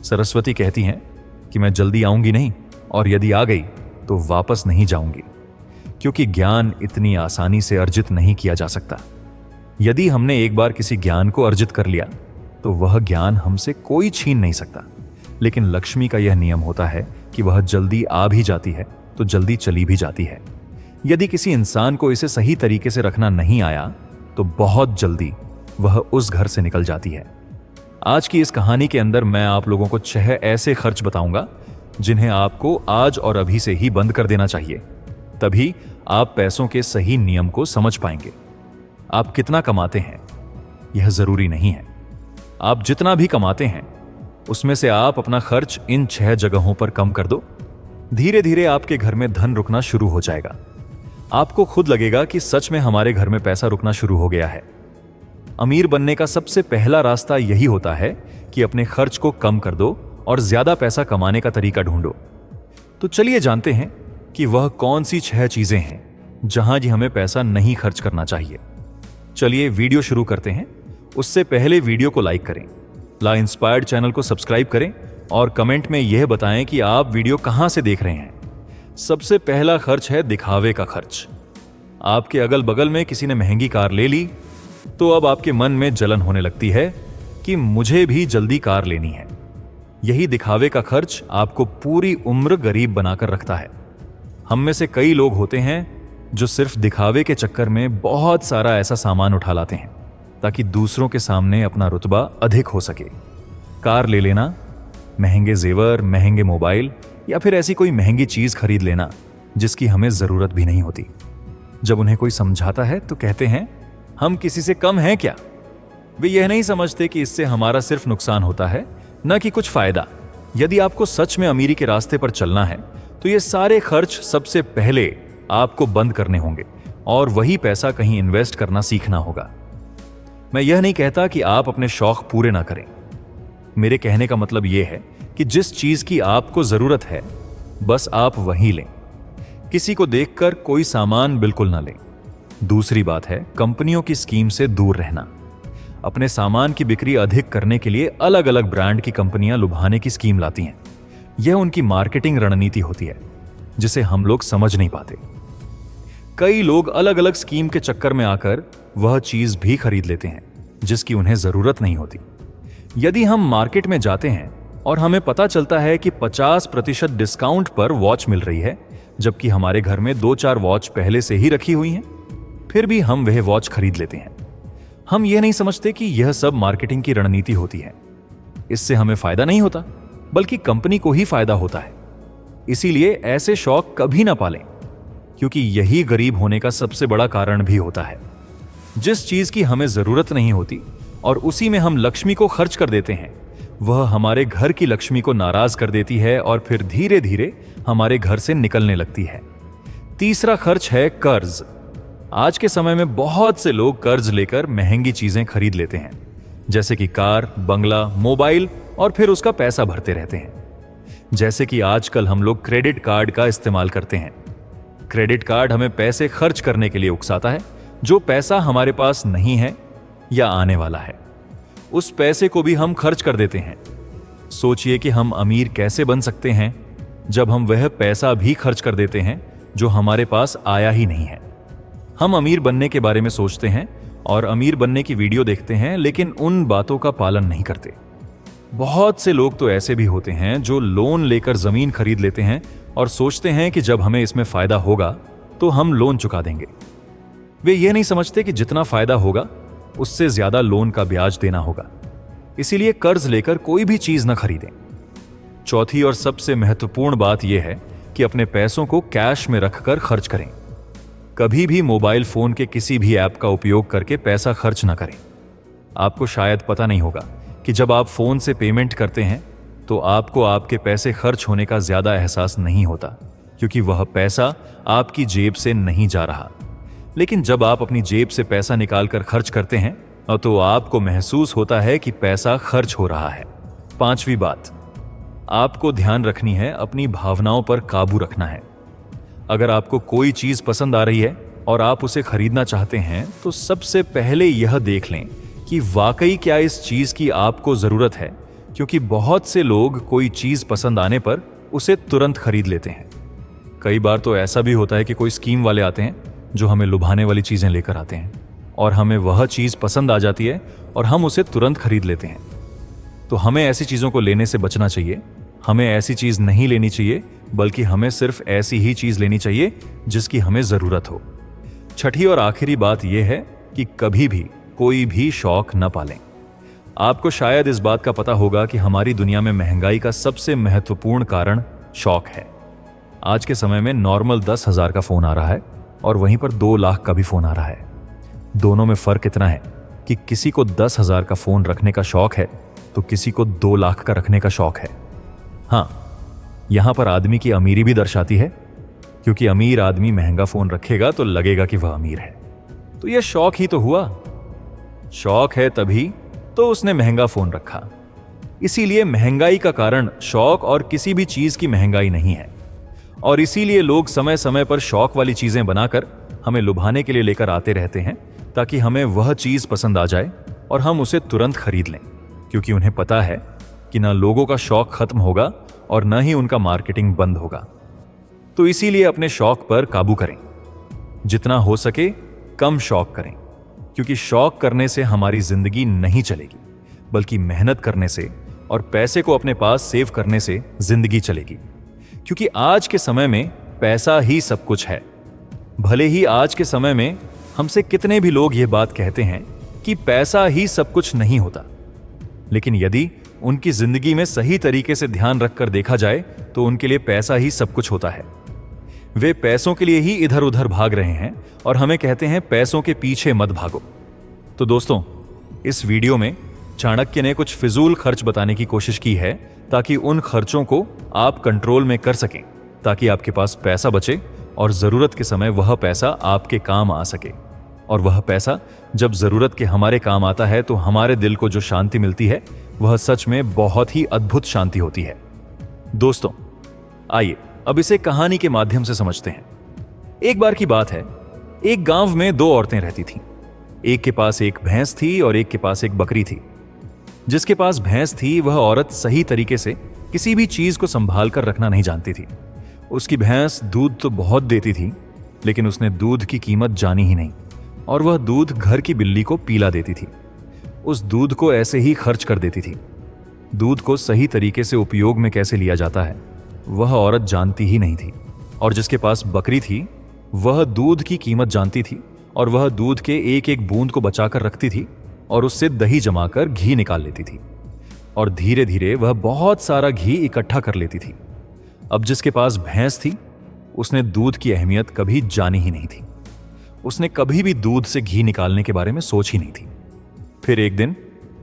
सरस्वती कहती हैं कि मैं जल्दी आऊंगी नहीं, और यदि आ गई तो वापस नहीं जाऊंगी, क्योंकि ज्ञान इतनी आसानी से अर्जित नहीं किया जा सकता। यदि हमने एक बार किसी ज्ञान को अर्जित कर लिया तो वह ज्ञान हमसे कोई छीन नहीं सकता। लेकिन लक्ष्मी का यह नियम होता है कि वह जल्दी आ भी जाती है तो जल्दी चली भी जाती है। यदि किसी इंसान को इसे सही तरीके से रखना नहीं आया तो बहुत जल्दी वह उस घर से निकल जाती है। आज की इस कहानी के अंदर मैं आप लोगों को 6 ऐसे खर्च बताऊंगा जिन्हें आपको आज और अभी से ही बंद कर देना चाहिए। तभी आप पैसों के सही नियम को समझ पाएंगे। आप कितना कमाते हैं यह जरूरी नहीं है। आप जितना भी कमाते हैं उसमें से आप अपना खर्च इन 6 जगहों पर कम कर दो। धीरे धीरे आपके घर में धन रुकना शुरू हो जाएगा। आपको खुद लगेगा कि सच में हमारे घर में पैसा रुकना शुरू हो गया है। अमीर बनने का सबसे पहला रास्ता यही होता है कि अपने खर्च को कम कर दो और ज्यादा पैसा कमाने का तरीका ढूंढो। तो चलिए जानते हैं कि वह कौन सी 6 चीजें हैं जहां जी हमें पैसा नहीं खर्च करना चाहिए। चलिए वीडियो शुरू करते हैं। उससे पहले वीडियो को लाइक करें, ला इंस्पायर्ड चैनल को सब्सक्राइब करें और कमेंट में यह बताएं कि आप वीडियो कहां से देख रहे हैं। सबसे पहला खर्च है दिखावे का खर्च। आपके अगल बगल में किसी ने महंगी कार ले ली तो अब आपके मन में जलन होने लगती है कि मुझे भी जल्दी कार लेनी है। यही दिखावे का खर्च आपको पूरी उम्र गरीब बनाकर रखता है। हम में से कई लोग होते हैं जो सिर्फ दिखावे के चक्कर में बहुत सारा ऐसा सामान उठा लाते हैं ताकि दूसरों के सामने अपना रुतबा अधिक हो सके। कार ले लेना, महंगे जेवर, महंगे मोबाइल या फिर ऐसी कोई महंगी चीज खरीद लेना जिसकी हमें जरूरत भी नहीं होती। जब उन्हें कोई समझाता है तो कहते हैं हम किसी से कम हैं क्या। वे यह नहीं समझते कि इससे हमारा सिर्फ नुकसान होता है, न कि कुछ फायदा। यदि आपको सच में अमीरी के रास्ते पर चलना है तो ये सारे खर्च सबसे पहले आपको बंद करने होंगे और वही पैसा कहीं इन्वेस्ट करना सीखना होगा। मैं यह नहीं कहता कि आप अपने शौक पूरे ना करें। मेरे कहने का मतलब यह है कि जिस चीज की आपको जरूरत है बस आप वही लें। किसी को देखकर कोई सामान बिल्कुल ना लें। दूसरी बात है कंपनियों की स्कीम से दूर रहना। अपने सामान की बिक्री अधिक करने के लिए अलग अलग ब्रांड की कंपनियां लुभाने की स्कीम लाती हैं। यह उनकी मार्केटिंग रणनीति होती है जिसे हम लोग समझ नहीं पाते। कई लोग अलग अलग स्कीम के चक्कर में आकर वह चीज भी खरीद लेते हैं जिसकी उन्हें जरूरत नहीं होती। यदि हम मार्केट में जाते हैं और हमें पता चलता है कि 50% डिस्काउंट पर वॉच मिल रही है, जबकि हमारे घर में 2-4 वॉच पहले से ही रखी हुई हैं, फिर भी हम वह वॉच खरीद लेते हैं। हम यह नहीं समझते कि यह सब मार्केटिंग की रणनीति होती है। इससे हमें फायदा नहीं होता बल्कि कंपनी को ही फायदा होता है। इसीलिए ऐसे शौक कभी ना पालें, क्योंकि यही गरीब होने का सबसे बड़ा कारण भी होता है। जिस चीज की हमें जरूरत नहीं होती और उसी में हम लक्ष्मी को खर्च कर देते हैं, वह हमारे घर की लक्ष्मी को नाराज कर देती है और फिर धीरे धीरे हमारे घर से निकलने लगती है। तीसरा खर्च है कर्ज। आज के समय में बहुत से लोग कर्ज लेकर महंगी चीजें खरीद लेते हैं, जैसे कि कार, बंगला, मोबाइल, और फिर उसका पैसा भरते रहते हैं। जैसे कि आजकल हम लोग क्रेडिट कार्ड का इस्तेमाल करते हैं। क्रेडिट कार्ड हमें पैसे खर्च करने के लिए उकसाता है, जो पैसा हमारे पास नहीं है या आने वाला है। उस पैसे को भी हम खर्च कर देते हैं। सोचिए कि हम अमीर कैसे बन सकते हैं जब हम वह पैसा भी खर्च कर देते हैं जो हमारे पास आया ही नहीं है। हम अमीर बनने के बारे में सोचते हैं और अमीर बनने की वीडियो देखते हैं, लेकिन उन बातों का पालन नहीं करते। बहुत से लोग तो ऐसे भी होते हैं जो लोन लेकर जमीन खरीद लेते हैं और सोचते हैं कि जब हमें इसमें फायदा होगा तो हम लोन चुका देंगे। वे ये नहीं समझते कि जितना फायदा होगा उससे ज्यादा लोन का ब्याज देना होगा। इसीलिए कर्ज लेकर कोई भी चीज न खरीदें। चौथी और सबसे महत्वपूर्ण बात यह है कि अपने पैसों को कैश में रखकर खर्च करें। कभी भी मोबाइल फोन के किसी भी ऐप का उपयोग करके पैसा खर्च न करें। आपको शायद पता नहीं होगा कि जब आप फोन से पेमेंट करते हैं तो आपको आपके पैसे खर्च होने का ज्यादा एहसास नहीं होता, क्योंकि वह पैसा आपकी जेब से नहीं जा रहा। लेकिन जब आप अपनी जेब से पैसा निकालकर खर्च करते हैं तो आपको महसूस होता है कि पैसा खर्च हो रहा है। पांचवी बात, आपको ध्यान रखनी है, अपनी भावनाओं पर काबू रखना है। अगर आपको कोई चीज पसंद आ रही है और आप उसे खरीदना चाहते हैं तो सबसे पहले यह देख लें कि वाकई क्या इस चीज की आपको जरूरत है, क्योंकि बहुत से लोग कोई चीज पसंद आने पर उसे तुरंत खरीद लेते हैं। कई बार तो ऐसा भी होता है कि कोई स्कीम वाले आते हैं जो हमें लुभाने वाली चीजें लेकर आते हैं और हमें वह चीज पसंद आ जाती है और हम उसे तुरंत खरीद लेते हैं। तो हमें ऐसी चीजों को लेने से बचना चाहिए। हमें ऐसी चीज नहीं लेनी चाहिए, बल्कि हमें सिर्फ ऐसी ही चीज लेनी चाहिए जिसकी हमें जरूरत हो। छठी और आखिरी बात यह है कि कभी भी कोई भी शौक न पालें। आपको शायद इस बात का पता होगा कि हमारी दुनिया में महंगाई का सबसे महत्वपूर्ण कारण शौक है। आज के समय में नॉर्मल 10,000 का फोन आ रहा है और वहीं पर 2 लाख का भी फोन आ रहा है। दोनों में फर्क इतना है कि किसी को 10,000 का फोन रखने का शौक है तो किसी को 2 लाख का रखने का शौक है। हाँ, यहां पर आदमी की अमीरी भी दर्शाती है, क्योंकि अमीर आदमी महंगा फोन रखेगा तो लगेगा कि वह अमीर है। तो यह शौक ही तो हुआ। शौक है तभी तो उसने महंगा फोन रखा। इसीलिए महंगाई का कारण शौक और किसी भी चीज की महंगाई नहीं है। और इसीलिए लोग समय समय पर शौक वाली चीजें बनाकर हमें लुभाने के लिए लेकर आते रहते हैं, ताकि हमें वह चीज पसंद आ जाए और हम उसे तुरंत खरीद लें, क्योंकि उन्हें पता है कि ना लोगों का शौक खत्म होगा और न ही उनका मार्केटिंग बंद होगा। तो इसीलिए अपने शौक पर काबू करें। जितना हो सके कम शौक करें, क्योंकि शौक करने से हमारी जिंदगी नहीं चलेगी, बल्कि मेहनत करने से और पैसे को अपने पास सेव करने से जिंदगी चलेगी। क्योंकि आज के समय में पैसा ही सब कुछ है। भले ही आज के समय में हमसे कितने भी लोग ये बात कहते हैं कि पैसा ही सब कुछ नहीं होता, लेकिन यदि उनकी जिंदगी में सही तरीके से ध्यान रखकर देखा जाए तो उनके लिए पैसा ही सब कुछ होता है। वे पैसों के लिए ही इधर उधर भाग रहे हैं और हमें कहते हैं पैसों के पीछे मत भागो। तो दोस्तों, इस वीडियो में चाणक्य ने कुछ फिजूल खर्च बताने की कोशिश की है, ताकि उन खर्चों को आप कंट्रोल में कर सकें, ताकि आपके पास पैसा बचे और जरूरत के समय वह पैसा आपके काम आ सके। और वह पैसा जब जरूरत के हमारे काम आता है तो हमारे दिल को जो शांति मिलती है वह सच में बहुत ही अद्भुत शांति होती है। दोस्तों, आइए अब इसे कहानी के माध्यम से समझते हैं। एक बार की बात है, एक गांव में दो औरतें रहती थीं। एक के पास एक भैंस थी और एक के पास एक बकरी थी। जिसके पास भैंस थी वह औरत सही तरीके से किसी भी चीज को संभाल कर रखना नहीं जानती थी। उसकी भैंस दूध तो बहुत देती थी, लेकिन उसने दूध की कीमत जानी ही नहीं और वह दूध घर की बिल्ली को पिला देती थी। उस दूध को ऐसे ही खर्च कर देती थी। दूध को सही तरीके से उपयोग में कैसे लिया जाता है वह औरत जानती ही नहीं थी। और जिसके पास बकरी थी वह दूध की कीमत जानती थी और वह दूध के एक एक बूंद को बचाकर रखती थी और उससे दही जमाकर घी निकाल लेती थी और धीरे धीरे वह बहुत सारा घी इकट्ठा कर लेती थी। अब जिसके पास भैंस थी उसने दूध की अहमियत कभी जानी ही नहीं थी। उसने कभी भी दूध से घी निकालने के बारे में सोच ही नहीं थी। फिर एक दिन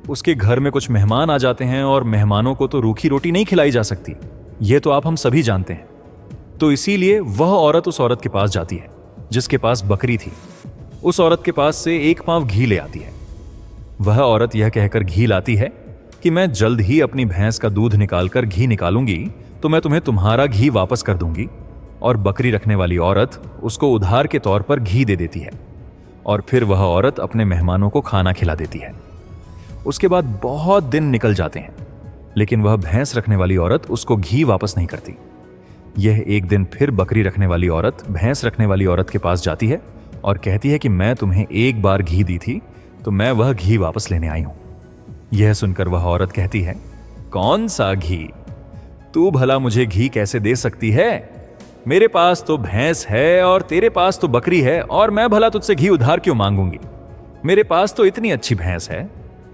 उसके घर में कुछ मेहमान आ जाते हैं और मेहमानों को तो रूखी रोटी नहीं खिलाई जा सकती, यह तो आप हम सभी जानते हैं। तो इसीलिए वह औरत उस औरत के पास जाती है जिसके पास बकरी थी। उस औरत के पास से एक पाव घी ले आती है। वह औरत यह कहकर घी लाती है कि मैं जल्द ही अपनी भैंस का दूध निकालकर घी निकालूंगी तो मैं तुम्हें तुम्हारा घी वापस कर दूंगी। और बकरी रखने वाली औरत उसको उधार के तौर पर घी दे देती है और फिर वह औरत अपने मेहमानों को खाना खिला देती है। उसके बाद बहुत दिन निकल जाते हैं, लेकिन वह भैंस रखने वाली औरत उसको घी वापस नहीं करती। यह एक दिन फिर बकरी रखने वाली औरत भैंस रखने वाली औरत के पास जाती है और कहती है कि मैं तुम्हें एक बार घी दी थी तो मैं वह घी वापस लेने आई हूं। यह सुनकर वह औरत कहती है, कौन सा घी? तू भला मुझे घी कैसे दे सकती है? मेरे पास तो भैंस है और तेरे पास तो बकरी है, और मैं भला तुझसे घी उधार क्यों मांगूंगी? मेरे पास तो इतनी अच्छी भैंस है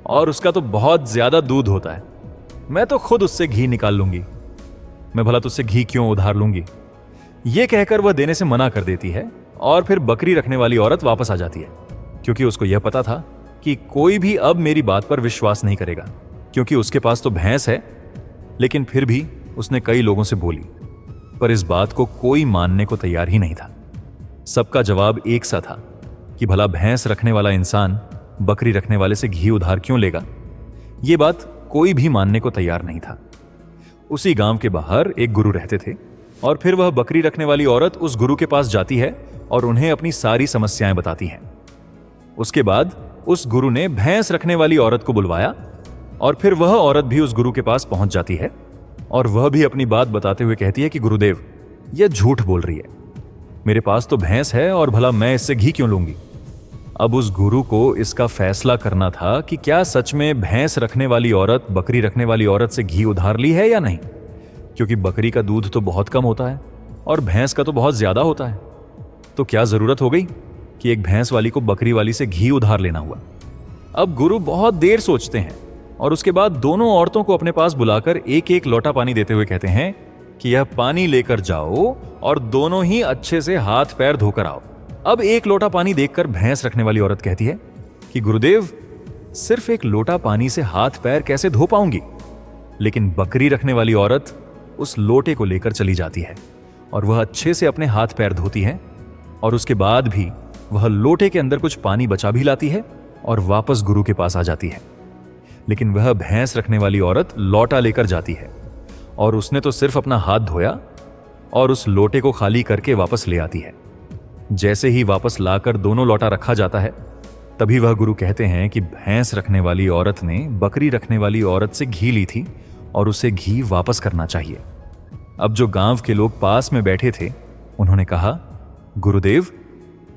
और उसका तो बहुत ज्यादा दूध होता है। मैं तो खुद उससे घी निकाल लूंगी। मैं भला तुझसे घी क्यों उधार लूंगी? यह कहकर वह देने से मना कर देती है और फिर बकरी रखने वाली औरत वापस आ जाती है, क्योंकि उसको यह पता था कि कोई भी अब मेरी बात पर विश्वास नहीं करेगा, क्योंकि उसके पास तो भैंस है। लेकिन फिर भी उसने कई लोगों से बोली, पर इस बात को कोई मानने को तैयार ही नहीं था। सबका जवाब एक सा था कि भला भैंस रखने वाला इंसान बकरी रखने वाले से घी उधार क्यों लेगा। यह बात कोई भी मानने को तैयार नहीं था। उसी गांव के बाहर एक गुरु रहते थे और फिर वह बकरी रखने वाली औरत उस गुरु के पास जाती है और उन्हें अपनी सारी समस्याएं बताती हैं। उसके बाद उस गुरु ने भैंस रखने वाली औरत को बुलवाया और फिर वह औरत भी उस गुरु के पास पहुंच जाती है और वह भी अपनी बात बताते हुए कहती है कि गुरुदेव, यह झूठ बोल रही है। मेरे पास तो भैंस है और भला मैं इससे घी क्यों लूंगी? अब उस गुरु को इसका फैसला करना था कि क्या सच में भैंस रखने वाली औरत बकरी रखने वाली औरत से घी उधार ली है या नहीं, क्योंकि बकरी का दूध तो बहुत कम होता है और भैंस का तो बहुत ज्यादा होता है। तो क्या जरूरत हो गई कि एक भैंस वाली को बकरी वाली से घी उधार लेना हुआ। अब गुरु बहुत देर सोचते हैं और उसके बाद दोनों औरतों को अपने पास बुलाकर एक एक लोटा पानी देते हुए कहते हैं कि यह पानी लेकर जाओ और दोनों ही अच्छे से हाथ पैर धोकर आओ। अब एक लोटा पानी देखकर भैंस रखने वाली औरत कहती है कि गुरुदेव, सिर्फ एक लोटा पानी से हाथ पैर कैसे धो पाऊंगी? लेकिन बकरी रखने वाली औरत उस लोटे को लेकर चली जाती है और वह अच्छे से अपने हाथ पैर धोती है और उसके बाद भी वह लोटे के अंदर कुछ पानी बचा भी लाती है और वापस गुरु के पास आ जाती है। लेकिन वह भैंस रखने वाली औरत लोटा लेकर जाती है और उसने तो सिर्फ अपना हाथ धोया और उस लोटे को खाली करके वापस ले आती है। जैसे ही वापस लाकर दोनों लोटा रखा जाता है, तभी वह गुरु कहते हैं कि भैंस रखने वाली औरत ने बकरी रखने वाली औरत से घी ली थी और उसे घी वापस करना चाहिए। अब जो गांव के लोग पास में बैठे थे, उन्होंने कहा, गुरुदेव,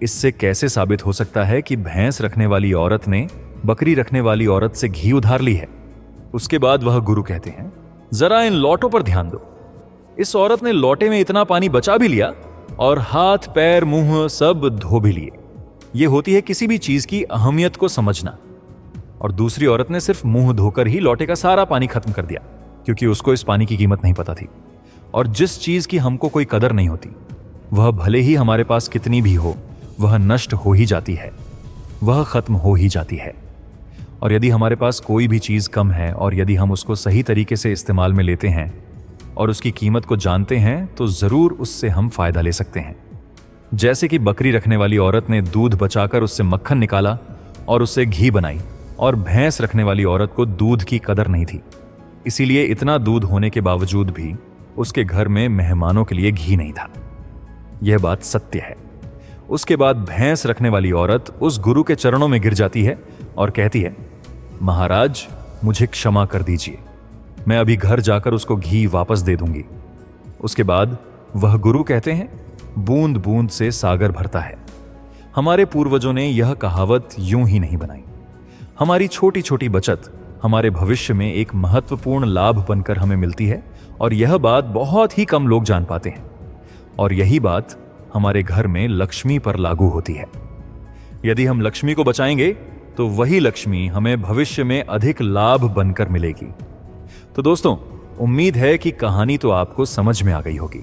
इससे कैसे साबित हो सकता है कि भैंस रखने वाली औरत ने बकरी रखने वाली औरत से घी उधार ली है? उसके बाद वह गुरु कहते हैं, जरा इन लौटों पर ध्यान दो। इस औरत ने लोटे में इतना पानी बचा भी लिया और हाथ पैर मुंह सब धो भी लिए। यह होती है किसी भी चीज की अहमियत को समझना। और दूसरी औरत ने सिर्फ मुंह धोकर ही लोटे का सारा पानी खत्म कर दिया, क्योंकि उसको इस पानी की कीमत नहीं पता थी। और जिस चीज की हमको कोई कदर नहीं होती, वह भले ही हमारे पास कितनी भी हो, वह नष्ट हो ही जाती है, वह खत्म हो ही जाती है। और यदि हमारे पास कोई भी चीज कम है और यदि हम उसको सही तरीके से इस्तेमाल में लेते हैं और उसकी कीमत को जानते हैं, तो जरूर उससे हम फायदा ले सकते हैं। जैसे कि बकरी रखने वाली औरत ने दूध बचाकर उससे मक्खन निकाला और उससे घी बनाई, और भैंस रखने वाली औरत को दूध की कदर नहीं थी, इसीलिए इतना दूध होने के बावजूद भी उसके घर में मेहमानों के लिए घी नहीं था। यह बात सत्य है। उसके बाद भैंस रखने वाली औरत उस गुरु के चरणों में गिर जाती है और कहती है, महाराज, मुझे क्षमा कर दीजिए, मैं अभी घर जाकर उसको घी वापस दे दूंगी। उसके बाद वह गुरु कहते हैं, बूंद बूंद से सागर भरता है। हमारे पूर्वजों ने यह कहावत यूं ही नहीं बनाई। हमारी छोटी छोटी बचत हमारे भविष्य में एक महत्वपूर्ण लाभ बनकर हमें मिलती है, और यह बात बहुत ही कम लोग जान पाते हैं। और यही बात हमारे घर में लक्ष्मी पर लागू होती है। यदि हम लक्ष्मी को बचाएंगे तो वही लक्ष्मी हमें भविष्य में अधिक लाभ बनकर मिलेगी। तो दोस्तों, उम्मीद है कि कहानी तो आपको समझ में आ गई होगी।